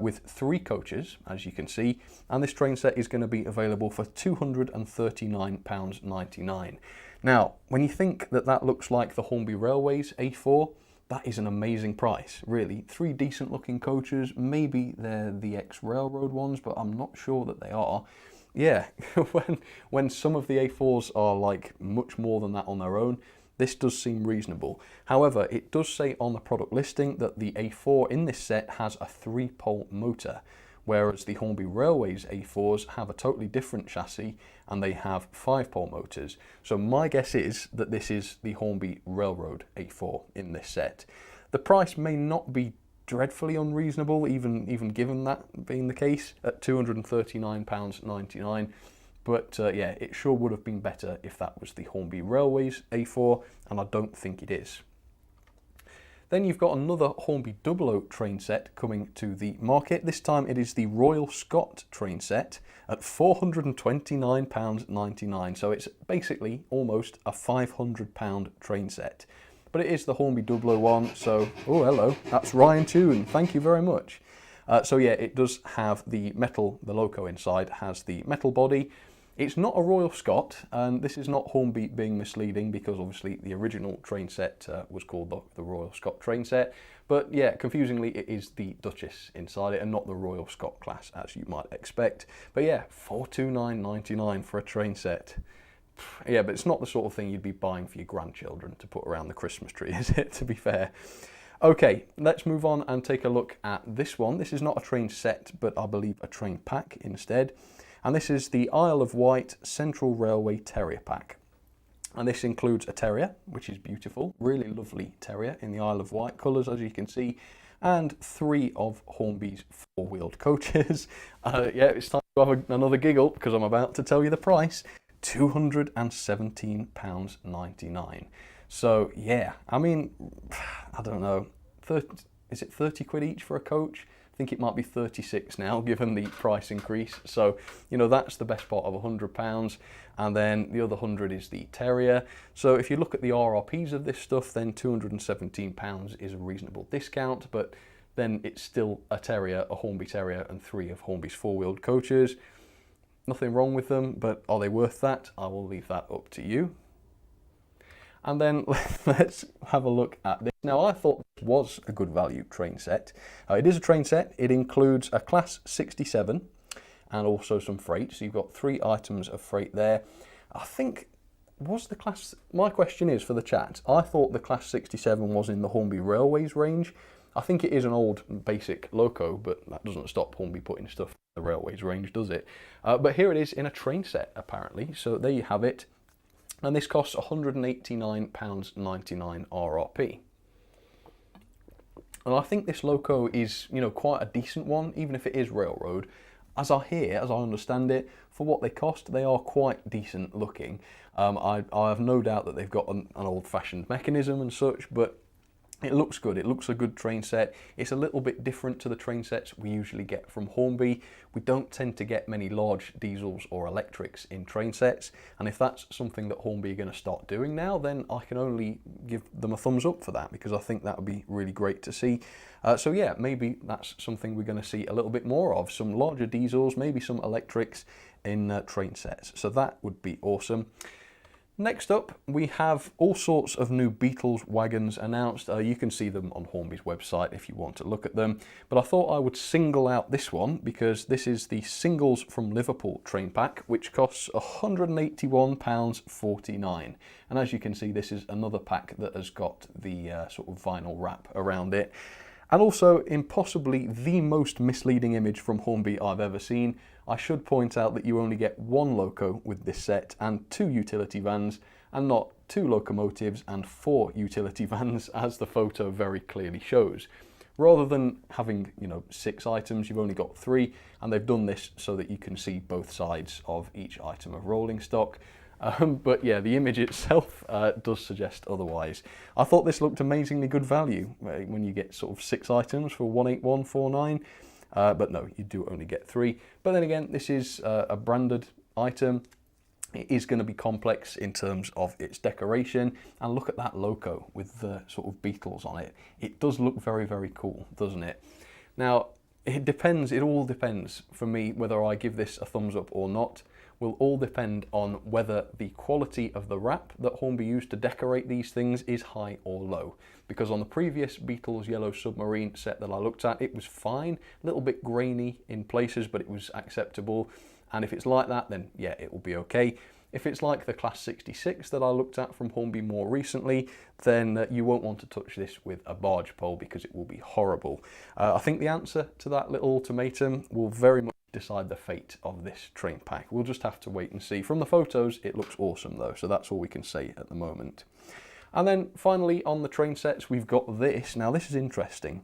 with 3 coaches, as you can see, and this train set is going to be available for £239.99. Now, when you think that that looks like the Hornby Railways A4, that is an amazing price, really. 3 decent looking coaches, maybe they're the ex-railroad ones, but I'm not sure that they are. Yeah, when some of the A4s are like much more than that on their own, this does seem reasonable. However, it does say on the product listing that the A4 in this set has a 3-pole motor, whereas the Hornby Railways A4s have a totally different chassis and they have 5-pole motors. So my guess is that this is the Hornby Railroad A4 in this set. The price may not be dreadfully unreasonable, even given that being the case, at £239.99. But yeah, it sure would have been better if that was the Hornby Railways A4, and I don't think it is. Then you've got another Hornby Dublo train set coming to the market. This time it is the Royal Scot train set at £429.99. So it's basically almost a £500 train set. But it is the Hornby Dublo one, so, oh hello, that's Ryan Toon, thank you very much. So yeah, it does have the metal, the Loco inside has the metal body. It's not a Royal Scot, and this is not Hornby being misleading because obviously the original train set was called the Royal Scot train set. But yeah, confusingly, it is the Duchess inside it and not the Royal Scot class, as you might expect. But yeah, £429.99 for a train set. Yeah, but it's not the sort of thing you'd be buying for your grandchildren to put around the Christmas tree, is it, to be fair? Okay, let's move on and take a look at this one. This is not a train set, but I believe a train pack instead. And this is the Isle of Wight Central Railway Terrier Pack. And this includes a Terrier, which is beautiful, really lovely Terrier in the Isle of Wight colours, as you can see, and 3 of Hornby's 4-wheeled coaches. Yeah, it's time to have another giggle because I'm about to tell you the price. £217.99. So yeah, I mean, I don't know, is it 30 quid each for a coach? I think it might be 36 now, given the price increase. So, you know, that's the best part of £100. And then the other 100 is the Terrier. So if you look at the RRPs of this stuff, then £217 is a reasonable discount, but then it's still a Terrier, a Hornby Terrier, and 3 of Hornby's 4-wheeled coaches. Nothing wrong with them, but are they worth that? I will leave that up to you. And then let's have a look at this. Now, I thought this was a good value train set. It is a train set. It includes a Class 67 and also some freight. So you've got 3 items of freight there. I think, was the Class... My question is for the chat. I thought the Class 67 was in the Hornby Railways range. I think it is an old basic Loco, but that doesn't stop Hornby putting stuff in the Railways range, does it? But here it is in a train set, apparently. So there you have it. And this costs £189.99 RRP. And I think this Loco is, you know, quite a decent one, even if it is railroad. As I understand it, for what they cost, they are quite decent looking. I have no doubt that they've got an old-fashioned mechanism and such, but it looks good. It looks a good train set. It's a little bit different to the train sets we usually get from Hornby. We don't tend to get many large diesels or electrics in train sets, and if that's something that Hornby are going to start doing now, then I can only give them a thumbs up for that, because I think that would be really great to see. So yeah, maybe that's something we're going to see a little bit more of. Some larger diesels, maybe some electrics in train sets. So that would be awesome. Next up, we have all sorts of new Beetles wagons announced. You can see them on Hornby's website if you want to look at them. But I thought I would single out this one because this is the Singles from Liverpool train pack, which costs £181.49. And as you can see, this is another pack that has got the sort of vinyl wrap around it. And also, in possibly the most misleading image from Hornby I've ever seen, I should point out that you only get 1 Loco with this set and 2 utility vans, and not 2 locomotives and 4 utility vans, as the photo very clearly shows. Rather than having, you know, 6 items, you've only got 3, and they've done this so that you can see both sides of each item of rolling stock. But yeah, the image itself does suggest otherwise. I thought this looked amazingly good value when you get sort of 6 items for £181.49. But no, you do only get 3. But then again, this is a branded item. It is going to be complex in terms of its decoration. And look at that Loco with the sort of Beetles on it. It does look very, very cool, doesn't it? Now, It depends, it all depends for me whether I give this a thumbs up or not. Will all depend on whether the quality of the wrap that Hornby used to decorate these things is high or low. Because on the previous Beatles Yellow Submarine set that I looked at, it was fine, a little bit grainy in places, but it was acceptable. And if it's like that, then yeah, it will be okay. If it's like the Class 66 that I looked at from Hornby more recently, then you won't want to touch this with a barge pole because it will be horrible. I think the answer to that little ultimatum will very much decide the fate of this train pack. We'll just have to wait and see. From the photos, it looks awesome though, so that's all we can say at the moment. And then finally on the train sets, we've got this. Now this is interesting.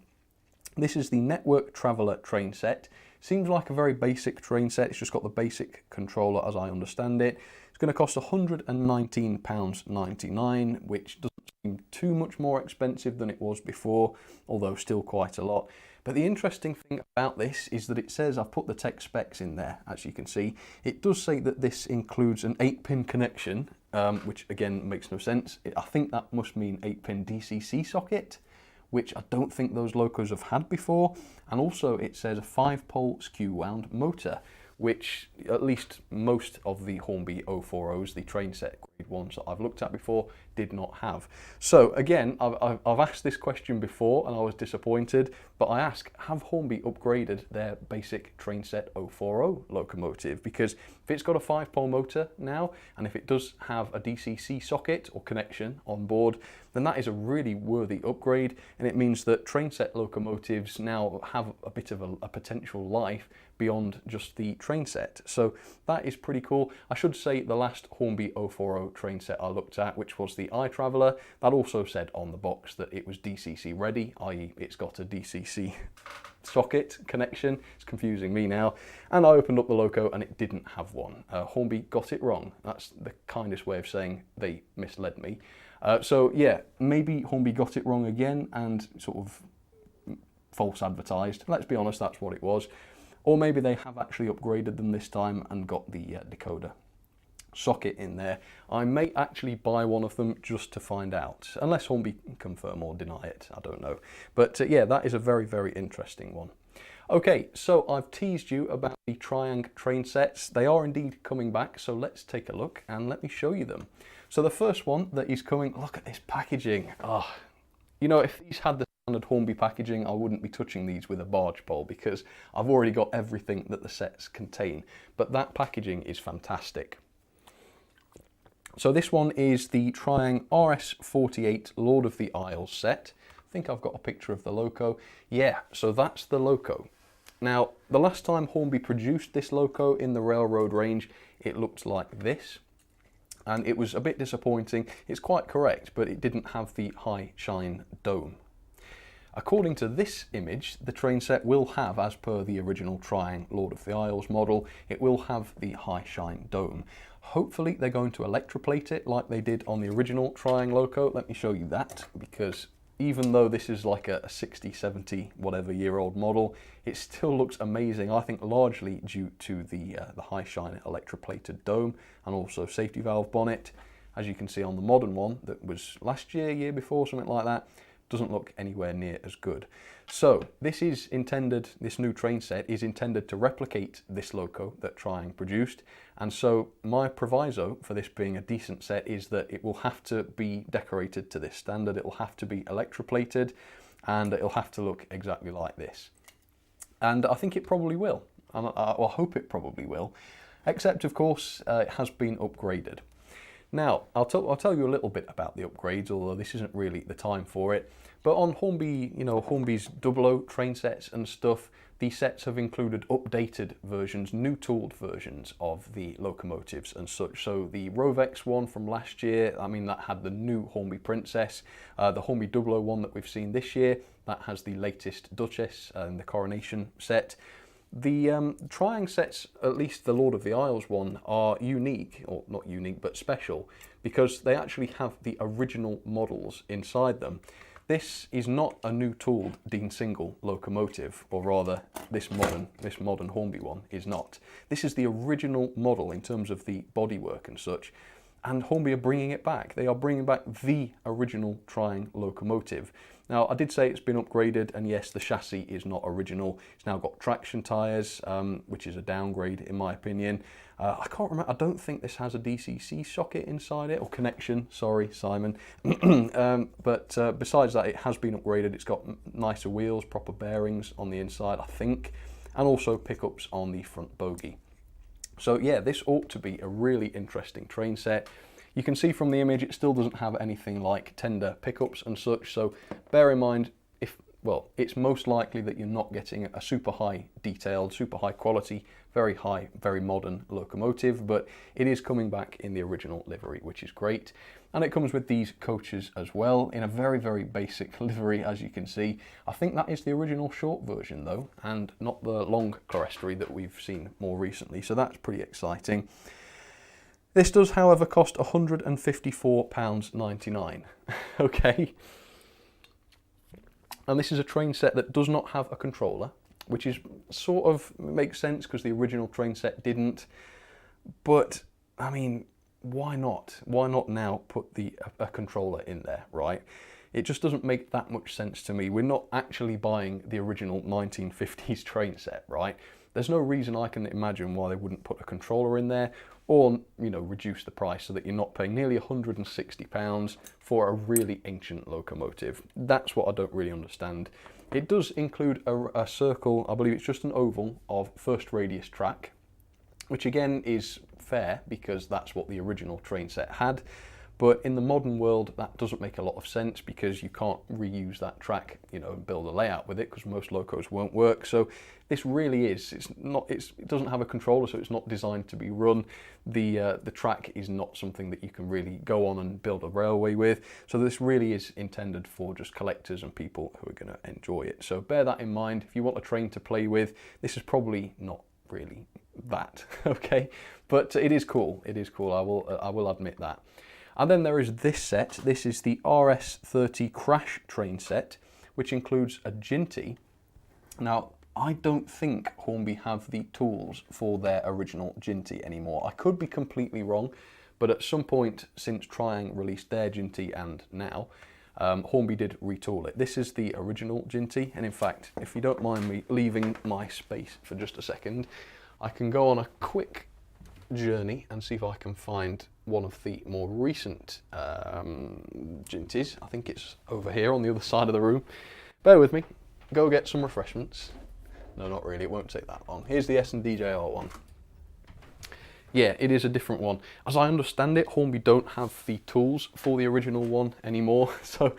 This is the Network Traveller train set. Seems like a very basic train set. It's just got the basic controller as I understand it. It's going to cost £119.99, which doesn't seem too much more expensive than it was before, although still quite a lot. But the interesting thing about this is that it says, I've put the tech specs in there, as you can see. It does say that this includes an 8-pin connection, which again makes no sense. I think that must mean 8-pin DCC socket, which I don't think those Locos have had before. And also it says a 5-pole skew wound motor, which at least most of the Hornby 040s, the train set grade ones that I've looked at before, did not have. So again, I've asked this question before and I was disappointed, but I ask, have Hornby upgraded their basic train set 040 locomotive? Because if it's got a 5-pole motor now, and if it does have a DCC socket or connection on board, then that is a really worthy upgrade, and it means that train set locomotives now have a bit of a potential life beyond just the train set. So that is pretty cool. I should say the last Hornby 040 train set I looked at, which was the iTraveller, that also said on the box that it was DCC ready, i.e. it's got a DCC socket connection. It's confusing me now. And I opened up the Loco and it didn't have one. Hornby got it wrong. That's the kindest way of saying they misled me. So yeah, maybe Hornby got it wrong again and sort of false advertised. Let's be honest, that's what it was. Or maybe they have actually upgraded them this time and got the decoder socket in there. I may actually buy one of them just to find out, unless Hornby confirm or deny it, I don't know. But yeah, that is a very, very interesting one. Okay, so I've teased you about the Triang train sets. They are indeed coming back, so let's take a look and let me show you them. So the first one that is coming, look at this packaging. Oh, you know, if these had the standard Hornby packaging, I wouldn't be touching these with a barge pole because I've already got everything that the sets contain. But that packaging is fantastic. So this one is the Triang RS48 Lord of the Isles set. I think I've got a picture of the Loco. Yeah, so that's the Loco. Now, the last time Hornby produced this Loco in the railroad range, it looked like this. And it was a bit disappointing. It's quite correct, but it didn't have the high shine dome. According to this image, the train set will have, as per the original Triang Lord of the Isles model, it will have the high shine dome. Hopefully they're going to electroplate it like they did on the original Triang Loco. Let me show you that, because even though this is like a 60, 70, whatever year old model, it still looks amazing, I think largely due to the high shine electroplated dome and also safety valve bonnet. As you can see on the modern one that was last year, year before, something like that, doesn't look anywhere near as good. So this is intended, this new train set is intended to replicate this Loco that Triang produced, and so my proviso for this being a decent set is that it will have to be decorated to this standard, it will have to be electroplated, and it'll have to look exactly like this. And I think it probably will, and I hope it probably will, except of course it has been upgraded. Now, I'll tell you a little bit about the upgrades, although this isn't really the time for it. But on Hornby, you know, Hornby's Dublo train sets and stuff, these sets have included updated versions, new tooled versions of the locomotives and such. So the Rovex one from last year, I mean, that had the new Hornby Princess. The Hornby Dublo one that we've seen this year, that has the latest Duchess and the Coronation set. The Triang sets, at least the Lord of the Isles one, are unique, or not unique, but special, because they actually have the original models inside them. This is not a new tooled Dean Single locomotive, or rather, this modern Hornby one is not. This is the original model in terms of the bodywork and such, and Hornby are bringing it back. They are bringing back the original Triang locomotive. Now, I did say it's been upgraded, and yes, the chassis is not original. It's now got traction tyres, which is a downgrade in my opinion. I can't remember, I don't think this has a DCC socket inside it, or connection, sorry Simon. But besides that, it has been upgraded. It's got nicer wheels, proper bearings on the inside, I think, and also pickups on the front bogie. So yeah, this ought to be a really interesting train set. You can see from the image it still doesn't have anything like tender pickups and such, so bear in mind, well, it's most likely that you're not getting a super high detailed, super high quality, very high, very modern locomotive, but it is coming back in the original livery, which is great. And it comes with these coaches as well, in a very, very basic livery, as you can see. I think that is the original short version though, and not the long clerestory that we've seen more recently, so that's pretty exciting. This does, however, cost £154.99, okay? And this is a train set that does not have a controller, which is sort of makes sense because the original train set didn't. But, I mean, why not? Why not now put a controller in there, right? It just doesn't make that much sense to me. We're not actually buying the original 1950s train set, right? There's no reason I can imagine why they wouldn't put a controller in there, or, you know, reduce the price so that you're not paying nearly £160 for a really ancient locomotive. That's what I don't really understand. It does include a circle, I believe it's just an oval, of first radius track, which again is fair because that's what the original train set had. But in the modern world, that doesn't make a lot of sense because you can't reuse that track, you know, and build a layout with it because most locos won't work. So this really is, it doesn't have a controller, so it's not designed to be run. The track is not something that you can really go on and build a railway with. So this really is intended for just collectors and people who are going to enjoy it. So bear that in mind. If you want a train to play with, this is probably not really that, okay? But it is cool. It is cool. I will admit that. And then there is this set. This is the RS30 Crash train set, which includes a Ginty. Now, I don't think Hornby have the tools for their original Ginty anymore. I could be completely wrong, but at some point since Triang released their Ginty and now, Hornby did retool it. This is the original Ginty, and in fact, if you don't mind me leaving my space for just a second, I can go on a quick journey and see if I can find one of the more recent Ginties. I think it's over here on the other side of the room. Bear with me, go get some refreshments. No, not really, it won't take that long. Here's the S&DJR one. Yeah, it is a different one. As I understand it, Hornby don't have the tools for the original one anymore. So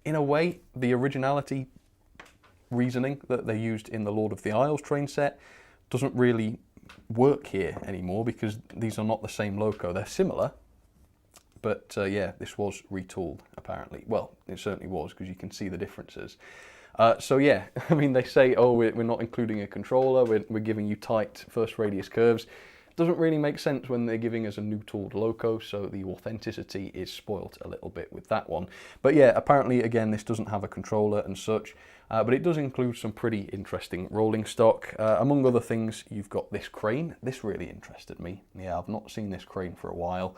in a way, the originality reasoning that they used in the Lord of the Isles train set doesn't really work here anymore because these are not the same loco. They're similar, but yeah, this was retooled apparently. Well, it certainly was because you can see the differences. So yeah, I mean, they say, oh, we're not including a controller, we're giving you tight first radius curves. Doesn't really make sense when they're giving us a new tooled loco, so the authenticity is spoilt a little bit with that one. But yeah, apparently, again, this doesn't have a controller and such, but it does include some pretty interesting rolling stock. Among other things, you've got this crane. This really interested me. Yeah, I've not seen this crane for a while,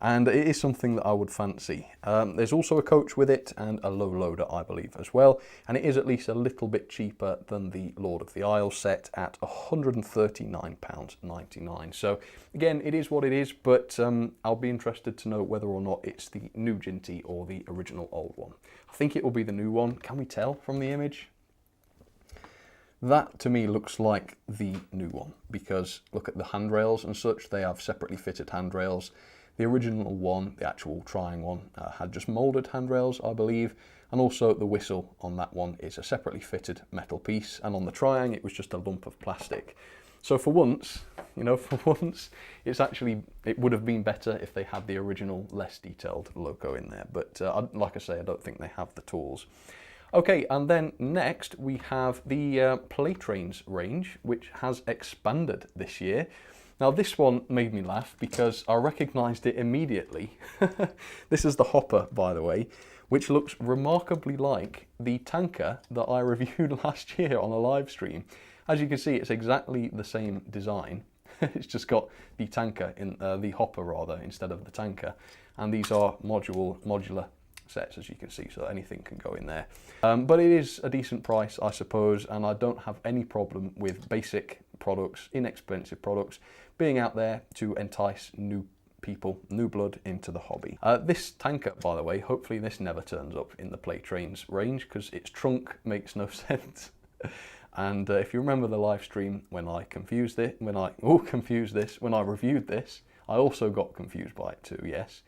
and it is something that I would fancy. There's also a coach with it and a low loader, I believe, as well, and it is at least a little bit cheaper than the Lord of the Isles set at £139.99. So again, it is what it is, but I'll be interested to know whether or not it's the new Ginty or the original old one. I think it will be the new one. Can we tell from the image? That to me looks like the new one because look at the handrails and such. They have separately fitted handrails. The original one, the actual Triang one, had just moulded handrails, I believe, and also the whistle on that one is a separately fitted metal piece, and on the Triang it was just a lump of plastic. So for once, you know, it would have been better if they had the original, less detailed loco in there, but like I say, I don't think they have the tools. Okay, and then next we have the Play Trains range, which has expanded this year. Now this one made me laugh because I recognised it immediately. This is the hopper, by the way, which looks remarkably like the tanker that I reviewed last year on a live stream. As you can see, it's exactly the same design. It's just got the tanker, the hopper rather, instead of the tanker. And these are modular sets, as you can see, so anything can go in there. But it is a decent price, I suppose, and I don't have any problem with basic products, inexpensive products, being out there to entice new people, new blood into the hobby. This tanker, by the way, hopefully this never turns up in the Play Trains range, because its trunk makes no sense. And if you remember the live stream when I reviewed this, I also got confused by it too, yes.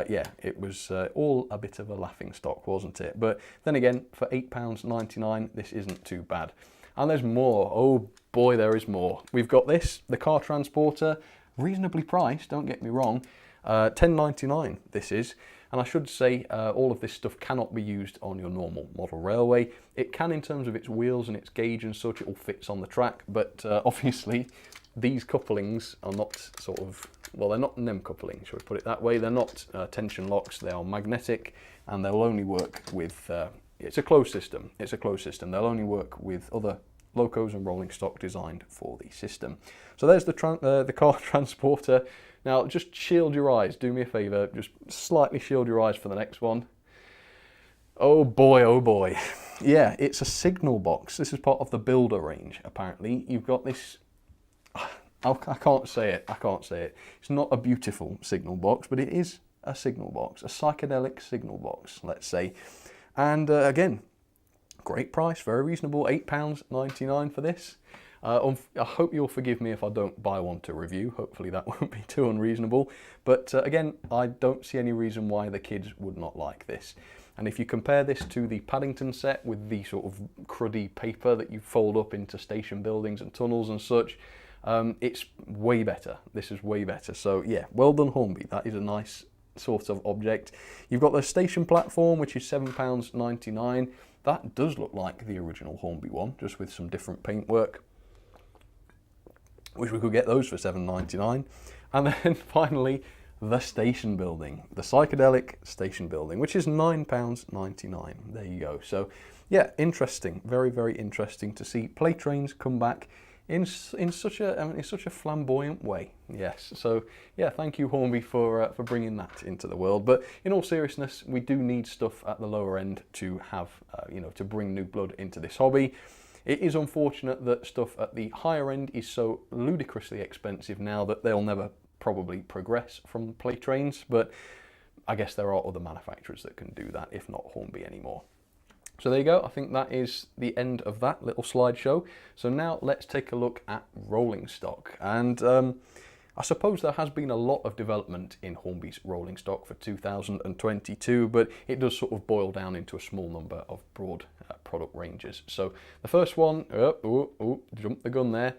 Yeah, it was all a bit of a laughing stock, wasn't it? But then again, for £8.99, this isn't too bad. And there's more. Oh boy, there is more. We've got this, the car transporter, reasonably priced, don't get me wrong. £10.99 this is. And I should say, all of this stuff cannot be used on your normal model railway. It can in terms of its wheels and its gauge and such, it all fits on the track, but obviously these couplings are not sort of, well, they're not NEM couplings, shall we put it that way. They're not tension locks, they are magnetic, and they'll only work with, it's a closed system, they'll only work with other Locos and rolling stock designed for the system. So there's the car transporter. Now just shield your eyes, do me a favour, just slightly shield your eyes for the next one. Oh boy, oh boy. Yeah, it's a signal box. This is part of the Builder range, apparently. You've got this, I can't say it. It's not a beautiful signal box, but it is a signal box, a psychedelic signal box, let's say. And again, great price, very reasonable, £8.99 for this. I hope you'll forgive me if I don't buy one to review. Hopefully that won't be too unreasonable. But again, I don't see any reason why the kids would not like this. And if you compare this to the Paddington set with the sort of cruddy paper that you fold up into station buildings and tunnels and such, it's way better. This is way better. So yeah, well done Hornby. That is a nice sort of object. You've got the station platform, which is £7.99. That does look like the original Hornby one, just with some different paintwork. Wish we could get those for £7.99. And then finally, the station building, the psychedelic station building, which is £9.99. There you go. So yeah, interesting, very, very interesting to see Play Trains come back in such a flamboyant way. Yes. So yeah, thank you Hornby for bringing that into the world. But in all seriousness, we do need stuff at the lower end to have to bring new blood into this hobby. It is unfortunate that stuff at the higher end is so ludicrously expensive now that they'll never probably progress from Play Trains, but I guess there are other manufacturers that can do that, if not Hornby anymore. So there you go, I think that is the end of that little slideshow. So now let's take a look at rolling stock. And I suppose there has been a lot of development in Hornby's rolling stock for 2022, but it does sort of boil down into a small number of broad product ranges. So the first one, jumped the gun there,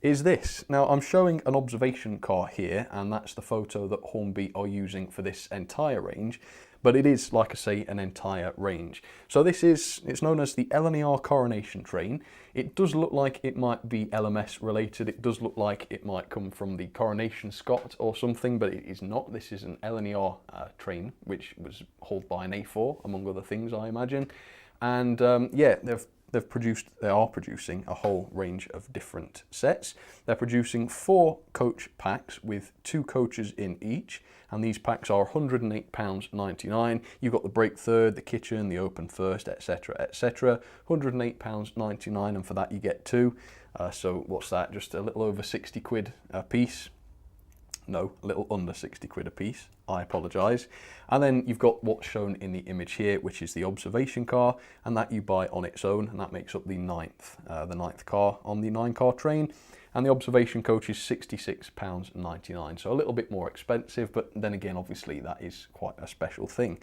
is this. Now I'm showing an observation car here, and that's the photo that Hornby are using for this entire range. But it is, like I say, an entire range. So it's known as the Lnr Coronation Train. It does look like it might be LMS related. It does look like it might come from the Coronation Scot or something, but it is not. This is an Lnr train, which was hauled by an A4, among other things, I imagine. And yeah, they are producing a whole range of different sets. They're producing 4 coach packs with 2 coaches in each, and these packs are £108.99. You've got the brake third, the kitchen, the open first, etc, etc. £108.99, and for that you get 2. So what's that? Just a little over 60 quid a piece. No, a little under 60 quid a piece, I apologise. And then you've got what's shown in the image here, which is the observation car, and that you buy on its own, and that makes up the ninth car on the 9-car train. And the observation coach is £66.99, so a little bit more expensive, but then again, obviously, that is quite a special thing.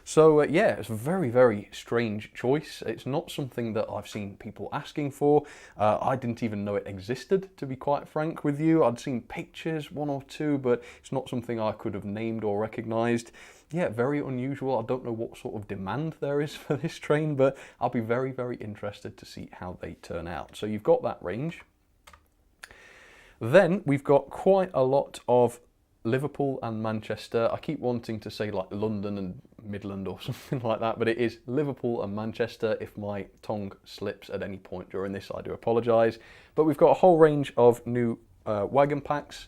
So yeah, it's a very, very strange choice. It's not something that I've seen people asking for. I didn't even know it existed, to be quite frank with you. I'd seen pictures, 1 or 2, but it's not something I could have named or recognised. Yeah, very unusual. I don't know what sort of demand there is for this train, but I'll be very, very interested to see how they turn out. So you've got that range. Then we've got quite a lot of Liverpool and Manchester. I keep wanting to say like London and Midland or something like that, but it is Liverpool and Manchester. If my tongue slips at any point during this, I do apologise. But we've got a whole range of new wagon packs.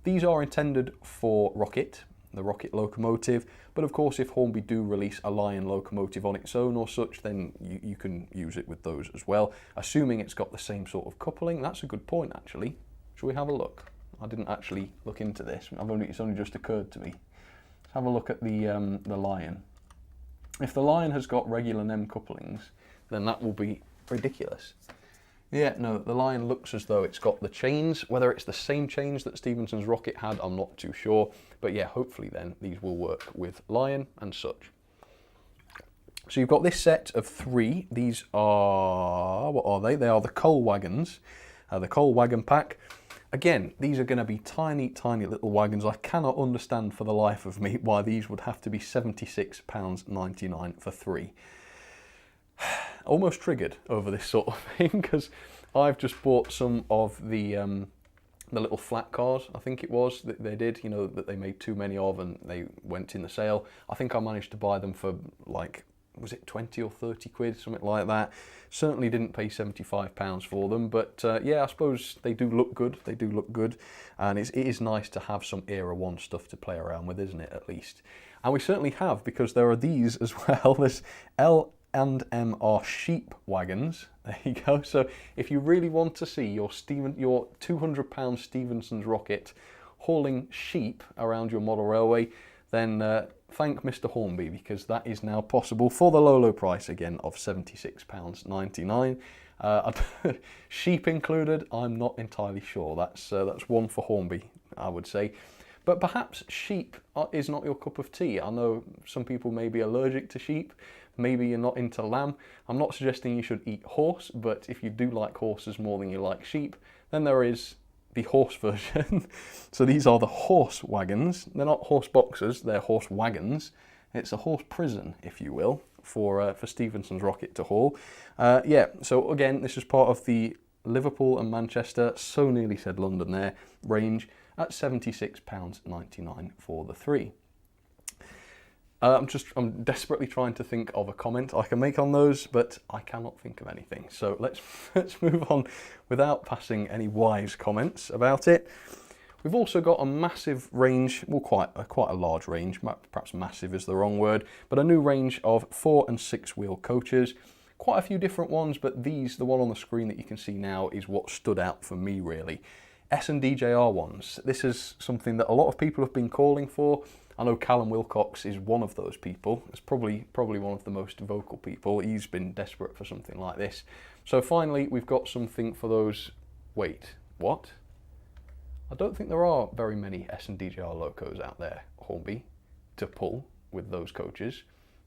These are intended for Rocket. the rocket locomotive. But of course, if Hornby do release a Lion locomotive on its own or such, then you can use it with those as well, assuming it's got the same sort of coupling. That's a good point, actually. Shall we have a look? I didn't actually look into this. It's only just occurred to me. Let's have a look at the Lion. If the Lion has got regular NEM couplings, then that will be ridiculous. Yeah, no, the Lion looks as though it's got the chains. Whether it's the same chains that Stephenson's rocket had, I'm not too sure. But yeah, hopefully then these will work with Lion and such. So you've got this set of 3. These are, what are they? They are the Coal Wagons, the Coal Wagon Pack. Again, these are going to be tiny, tiny little wagons. I cannot understand for the life of me why these would have to be £76.99 for 3. Almost triggered over this sort of thing, because I've just bought some of the little flat cars, I think it was, that they did, you know, that they made too many of and they went in the sale. I think I managed to buy them for like, was it 20 or 30 quid, something like that. Certainly didn't pay £75 for them, but yeah, I suppose they do look good. They do look good, and it is nice to have some Era 1 stuff to play around with, isn't it, at least? And we certainly have, because there are these as well. There's L&MR sheep wagons. There you go. So if you really want to see your £200 Stephenson's rocket hauling sheep around your model railway, then thank Mr. Hornby, because that is now possible for the low price again of £76.99. Sheep included, I'm not entirely sure. That's one for Hornby, I would say. But perhaps sheep is not your cup of tea. I know some people may be allergic to sheep. Maybe you're not into lamb. I'm not suggesting you should eat horse, but if you do like horses more than you like sheep, then there is the horse version. So these are the horse wagons. They're not horse boxes, they're horse wagons. It's a horse prison, if you will, for Stephenson's rocket to haul. Yeah, so again, this is part of the Liverpool and Manchester, so nearly said London there, range at £76.99 for the 3. I'm desperately trying to think of a comment I can make on those, but I cannot think of anything. So let's move on without passing any wise comments about it. We've also got a massive range, well, quite a large range, perhaps massive is the wrong word, but a new range of 4- and 6-wheel coaches. Quite a few different ones, but the one on the screen that you can see now is what stood out for me, really. S&DJR ones. This is something that a lot of people have been calling for. I know Callum Wilcox is one of those people. It's probably one of the most vocal people. He's been desperate for something like this. So finally, we've got something for those. Wait, what? I don't think there are very many S&DJR locos out there, Hornby, to pull with those coaches.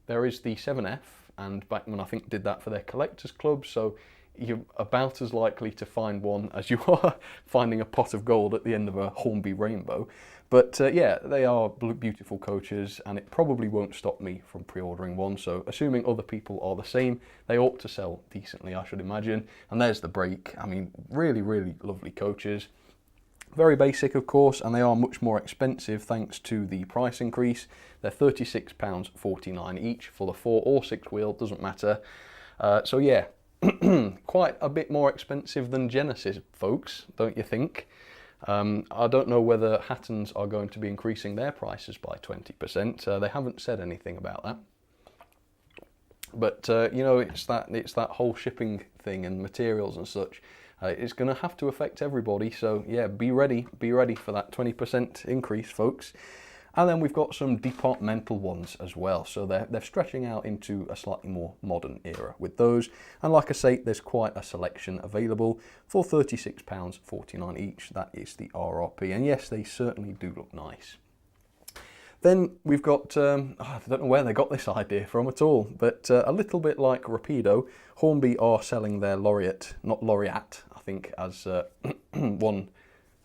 There is the 7F, and Bachmann, I think, did that for their collectors club, so you're about as likely to find one as you are finding a pot of gold at the end of a Hornby rainbow. But yeah, they are beautiful coaches, and it probably won't stop me from pre-ordering one. So assuming other people are the same, they ought to sell decently, I should imagine. And there's the brake. I mean, really, really lovely coaches. Very basic, of course, and they are much more expensive thanks to the price increase. They're £36.49 each for the 4 or 6 wheel, doesn't matter. So yeah, quite a bit more expensive than Genesis, folks, don't you think? I don't know whether Hattons are going to be increasing their prices by 20%. They haven't said anything about that. But you know, it's that whole shipping thing and materials and such. It's going to have to affect everybody. So yeah, be ready for that 20% increase, folks. And then we've got some departmental ones as well. So they're stretching out into a slightly more modern era with those. And like I say, there's quite a selection available for £36.49 each. That is the RRP. And yes, they certainly do look nice. Then we've got, I don't know where they got this idea from at all, but a little bit like Rapido, Hornby are selling their Laureate, not Laureate, I think, as one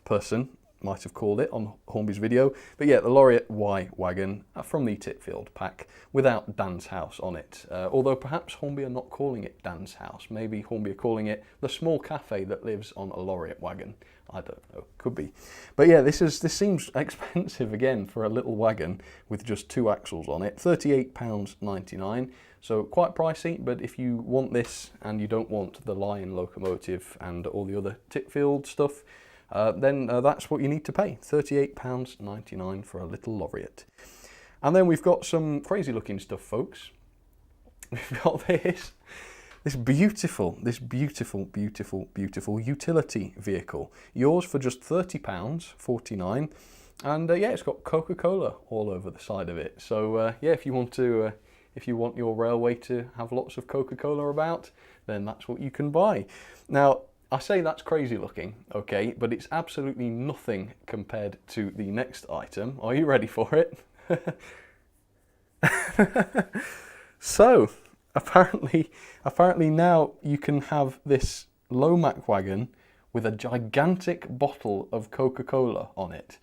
person might have called it on Hornby's video. But yeah, the Laureate Y wagon from the Titfield pack without Dan's house on it. Although perhaps Hornby are not calling it Dan's house. Maybe Hornby are calling it the small cafe that lives on a Laureate wagon. I don't know, could be. But yeah, this seems expensive again for a little wagon with just 2 axles on it. £38.99. So quite pricey, but if you want this and you don't want the Lion locomotive and all the other Titfield stuff, then that's what you need to pay, £38.99 for a little laureate. And then we've got some crazy looking stuff, folks. We've got this beautiful utility vehicle. Yours for just £30.49. And yeah, it's got Coca-Cola all over the side of it. So yeah, if you want your railway to have lots of Coca-Cola about, then that's what you can buy. Now, I say that's crazy looking, okay, but it's absolutely nothing compared to the next item. Are you ready for it? So, apparently now you can have this Lomac Wagon with a gigantic bottle of Coca-Cola on it.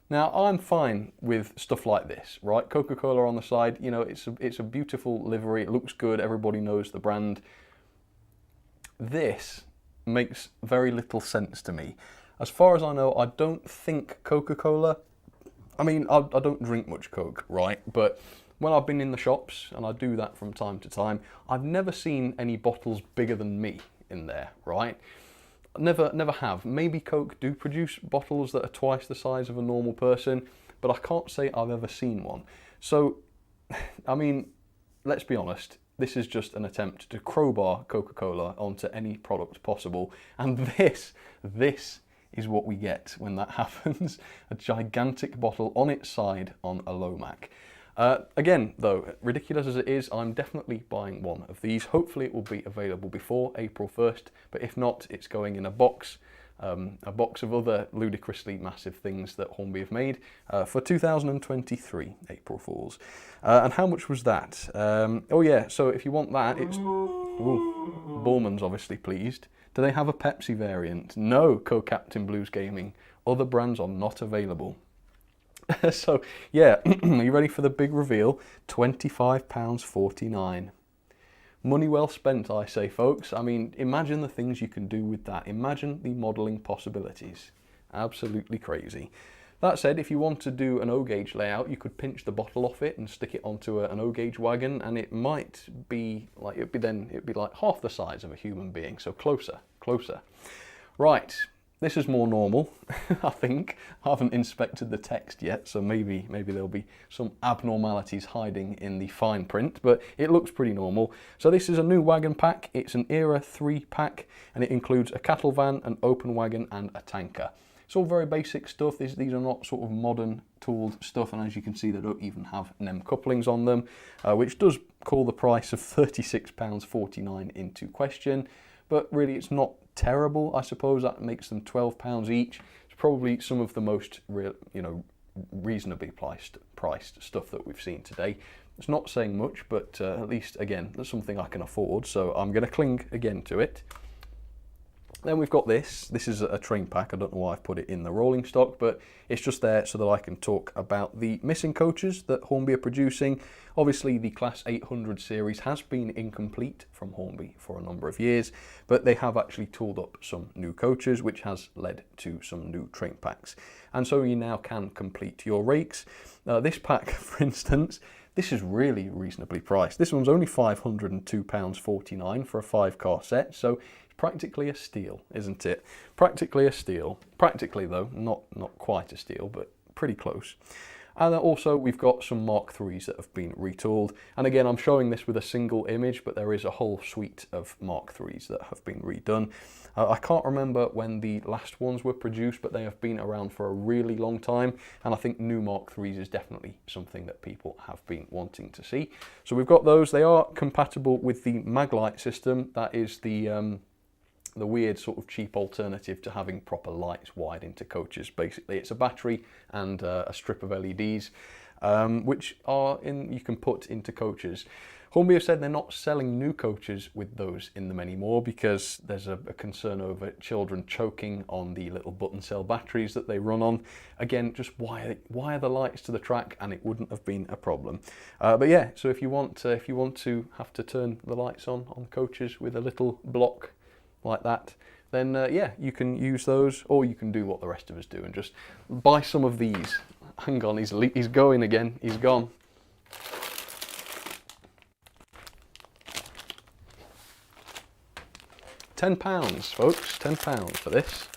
Now, I'm fine with stuff like this, right? Coca-Cola on the side, you know, it's a beautiful livery, it looks good, everybody knows the brand. This makes very little sense to me. As far as I know, I don't think Coca-Cola, I mean, I don't drink much Coke, right? But when I've been in the shops, and I do that from time to time, I've never seen any bottles bigger than me in there, right? Never have. Maybe Coke do produce bottles that are twice the size of a normal person, but I can't say I've ever seen one. So, I mean, let's be honest, this is just an attempt to crowbar Coca-Cola onto any product possible, and this is what we get when that happens. A gigantic bottle on its side on a Lomac. Again, though, ridiculous as it is, I'm definitely buying one of these. Hopefully it will be available before April 1st, but if not, it's going in a box of other ludicrously massive things that Hornby have made for 2023 April Fools. And how much was that? Oh yeah, so if you want that, it's... Ooh, Bullman's obviously pleased. Do they have a Pepsi variant? No, Co-Captain Blues Gaming. Other brands are not available. So, yeah, are you ready for the big reveal? £25.49. Money well spent, I say, folks. I mean, imagine the things you can do with that. Imagine the modelling possibilities. Absolutely crazy. That said, if you want to do an O-gauge layout, you could pinch the bottle off it and stick it onto an O-gauge wagon, and it might be like, it'd be like half the size of a human being, so closer. Right. This is more normal, I think. I haven't inspected the text yet, so maybe there'll be some abnormalities hiding in the fine print, but it looks pretty normal. So this is a new wagon pack. It's an Era 3 pack, and it includes a cattle van, an open wagon, and a tanker. It's all very basic stuff. These are not sort of modern tooled stuff, and as you can see, they don't even have Lnr couplings on them, which does call the price of £36.49 into question. But really, it's not terrible. I suppose that makes them £12 each. It's probably some of the most reasonably priced stuff that we've seen today. It's not saying much, but at least, again, that's something I can afford, so I'm going to cling again to it. Then we've got this. This is a train pack. I don't know why I've put it in the rolling stock, but it's just there so that I can talk about the missing coaches that Hornby are producing. Obviously, the Class 800 series has been incomplete from Hornby for a number of years, but they have actually tooled up some new coaches, which has led to some new train packs. And so you now can complete your rakes. This pack, for instance, this is really reasonably priced. This one's only £502.49 for a 5-car set, so practically a steal, isn't it? Practically a steal. Practically, though, not quite a steal, but pretty close. And also we've got some Mark IIIs that have been retooled. And again, I'm showing this with a single image, but there is a whole suite of Mark IIIs that have been redone. I can't remember when the last ones were produced, but they have been around for a really long time. And I think new Mark IIIs is definitely something that people have been wanting to see. So we've got those. They are compatible with the Maglite system. That is the weird sort of cheap alternative to having proper lights wired into coaches. Basically, it's a battery and a strip of LEDs, which you can put into coaches. Hornby have said they're not selling new coaches with those in them anymore because there's a concern over children choking on the little button cell batteries that they run on. Again, just wire the lights to the track and it wouldn't have been a problem. But yeah, so if you want to have to turn the lights on coaches with a little block like that, then yeah, you can use those, or you can do what the rest of us do and just buy some of these. Hang on, he's going again. He's gone. £10, folks. £10 for this.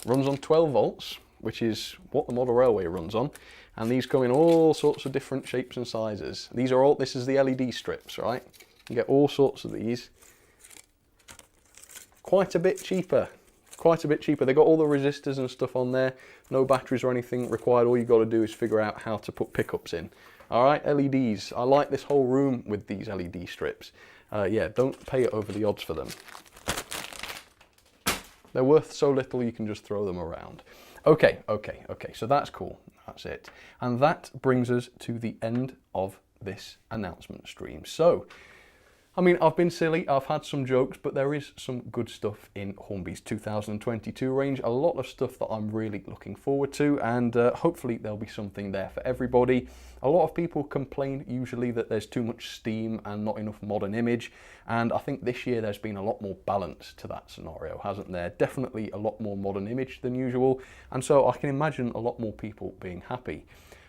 runs on 12 volts, which is what the model railway runs on. And these come in all sorts of different shapes and sizes. These are all, this is the LED strips, right? You get all sorts of these. Quite a bit cheaper. Quite a bit cheaper. They've got all the resistors and stuff on there. No batteries or anything required. All you've got to do is figure out how to put pickups in. All right, LEDs. I like this whole room with these LED strips. Yeah, don't pay it over the odds for them. They're worth so little you can just throw them around. Okay, so that's cool. That's it. And that brings us to the end of this announcement stream. So, I mean, I've been silly, I've had some jokes, but there is some good stuff in Hornby's 2022 range. A lot of stuff that I'm really looking forward to, and hopefully there'll be something there for everybody. A lot of people complain usually that there's too much steam and not enough modern image, and I think this year there's been a lot more balance to that scenario, hasn't there? Definitely a lot more modern image than usual, and so I can imagine a lot more people being happy.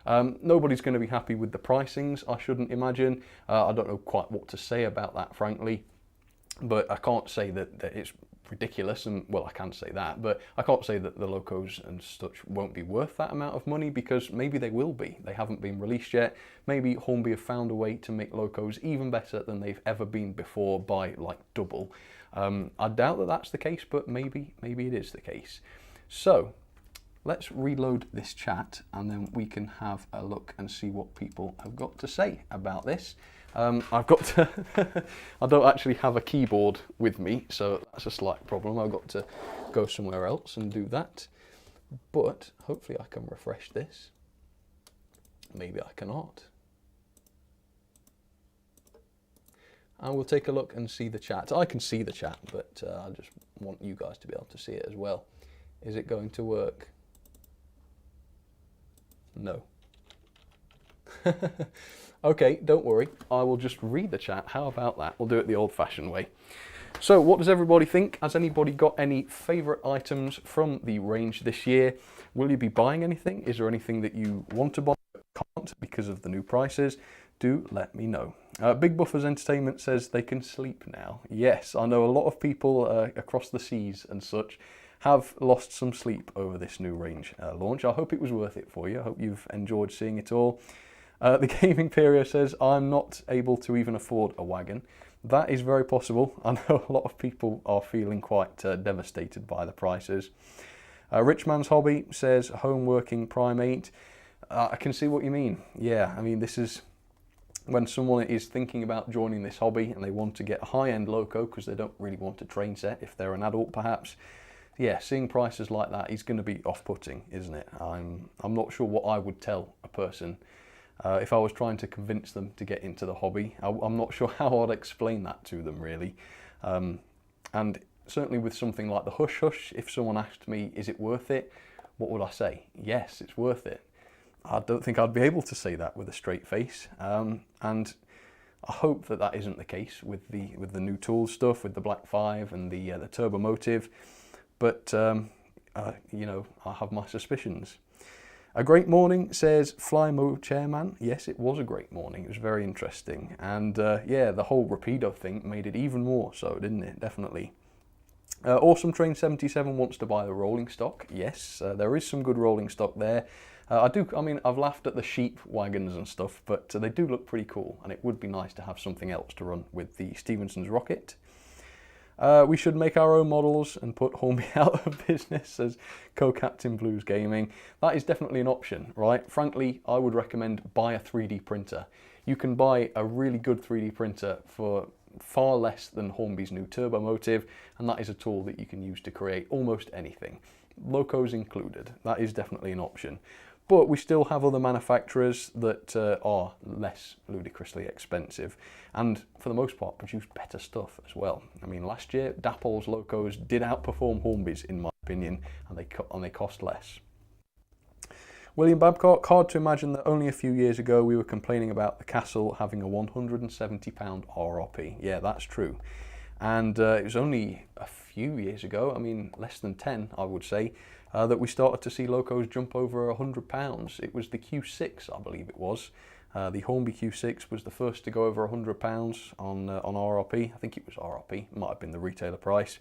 Nobody's going to be happy with the pricings, I shouldn't imagine. I don't know quite what to say about that, frankly. But I can't say that it's ridiculous, and well, I can say that, but I can't say that the Locos and such won't be worth that amount of money, because maybe they will be. They haven't been released yet. Maybe Hornby have found a way to make Locos even better than they've ever been before by like double. I doubt that that's the case, but maybe it is the case. So, let's reload this chat and then we can have a look and see what people have got to say about this. I've got to, I don't actually have a keyboard with me, so that's a slight problem. I've got to go somewhere else and do that. But hopefully I can refresh this. Maybe I cannot. And we'll take a look and see the chat. I can see the chat, but I just want you guys to be able to see it as well. Is it going to work? No. Okay, don't worry. I will just read the chat. How about that? We'll do it the old-fashioned way. So, what does everybody think? Has anybody got any favourite items from the range this year? Will you be buying anything? Is there anything that you want to buy but can't because of the new prices? Do let me know. Big Buffers Entertainment says they can sleep now. Yes, I know a lot of people across the seas and such have lost some sleep over this new range launch. I hope it was worth it for you. I hope you've enjoyed seeing it all. The Gaming Terrier says, I'm not able to even afford a wagon. That is very possible. I know a lot of people are feeling quite devastated by the prices. Rich Man's Hobby says, home working primate. I can see what you mean. Yeah, I mean, this is when someone is thinking about joining this hobby and they want to get a high-end Loco because they don't really want a train set if they're an adult perhaps. Yeah, seeing prices like that is going to be off-putting, isn't it? I'm not sure what I would tell a person if I was trying to convince them to get into the hobby. I'm not sure how I'd explain that to them, really. And certainly with something like the Hush Hush, if someone asked me, is it worth it? What would I say? Yes, it's worth it. I don't think I'd be able to say that with a straight face. And I hope that that isn't the case with the new tools stuff, with the Black 5 and the Turbo Motive. But, you know, I have my suspicions. A great morning says Flymo Chairman. Yes, it was a great morning. It was very interesting. And, yeah, the whole Rapido thing made it even more so, didn't it? Definitely. Awesome Train 77 wants to buy the rolling stock. Yes, there is some good rolling stock there. I mean, I've laughed at the sheep wagons and stuff, but they do look pretty cool. And it would be nice to have something else to run with the Stephenson's rocket. We should make our own models and put Hornby out of business, says Co-Captain Blues Gaming. That is definitely an option, right? Frankly, I would recommend buy a 3D printer. You can buy a really good 3D printer for far less than Hornby's new Turbo Motive, and that is a tool that you can use to create almost anything. Locos included. That is definitely an option. But we still have other manufacturers that are less ludicrously expensive and for the most part produce better stuff as well. I mean, last year Dapple's Locos did outperform Hornby's in my opinion, and they cost less. William Babcock, hard to imagine that only a few years ago we were complaining about the Castle having a £170 RRP. Yeah, that's true. And it was only a few years ago, I mean less than 10 I would say, that we started to see Locos jump over £100. It was the Q6, I believe it was. The Hornby Q6 was the first to go over £100 on RRP. I think it was RRP, it might have been the retailer price.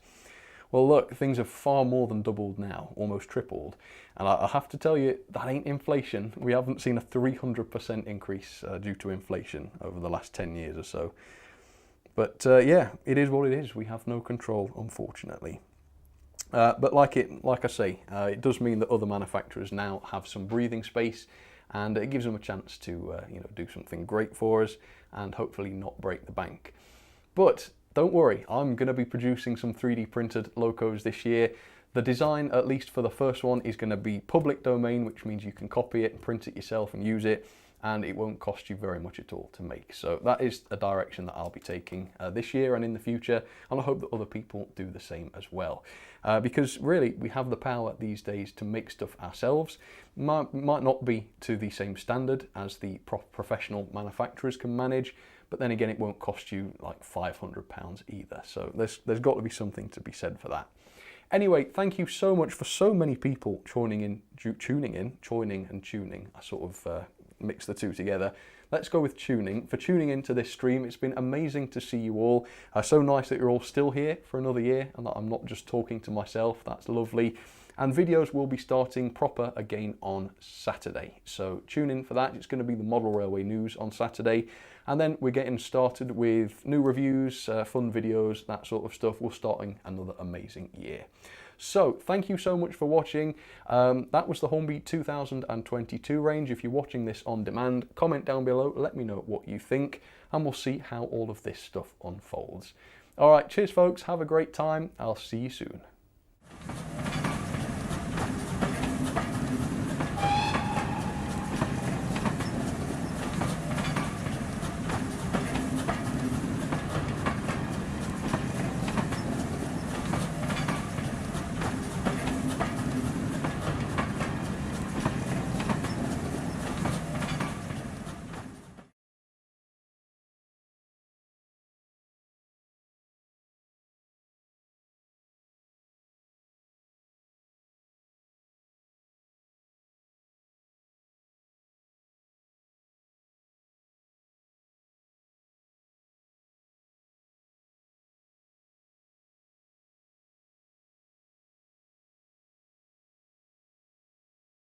Well, look, things have far more than doubled now, almost tripled. And I have to tell you, that ain't inflation. We haven't seen a 300% increase due to inflation over the last 10 years or so. But yeah, it is what it is. We have no control, unfortunately. But like I say, it does mean that other manufacturers now have some breathing space, and it gives them a chance to do something great for us and hopefully not break the bank. But don't worry, I'm going to be producing some 3D printed Locos this year. The design, at least for the first one, is going to be public domain, which means you can copy it and print it yourself and use it, and it won't cost you very much at all to make. So that is a direction that I'll be taking this year and in the future, and I hope that other people do the same as well. Because really, we have the power these days to make stuff ourselves. Might not be to the same standard as the professional manufacturers can manage, but then again, it won't cost you like £500 either. So there's got to be something to be said for that. Anyway, thank you so much for so many people tuning and tuning. I sort of mix the two together. Let's go with tuning. For tuning into this stream, it's been amazing to see you all. So nice that you're all still here for another year and that I'm not just talking to myself. That's lovely. And videos will be starting proper again on Saturday. So tune in for that. It's going to be the model railway news on Saturday. And then we're getting started with new reviews, fun videos, that sort of stuff. We're starting another amazing year. So thank you so much for watching. That was the Hornby 2022 range. If you're watching this on demand, comment down below, let me know what you think, and we'll see how all of this stuff unfolds. All right, cheers folks, have a great time. I'll see you soon.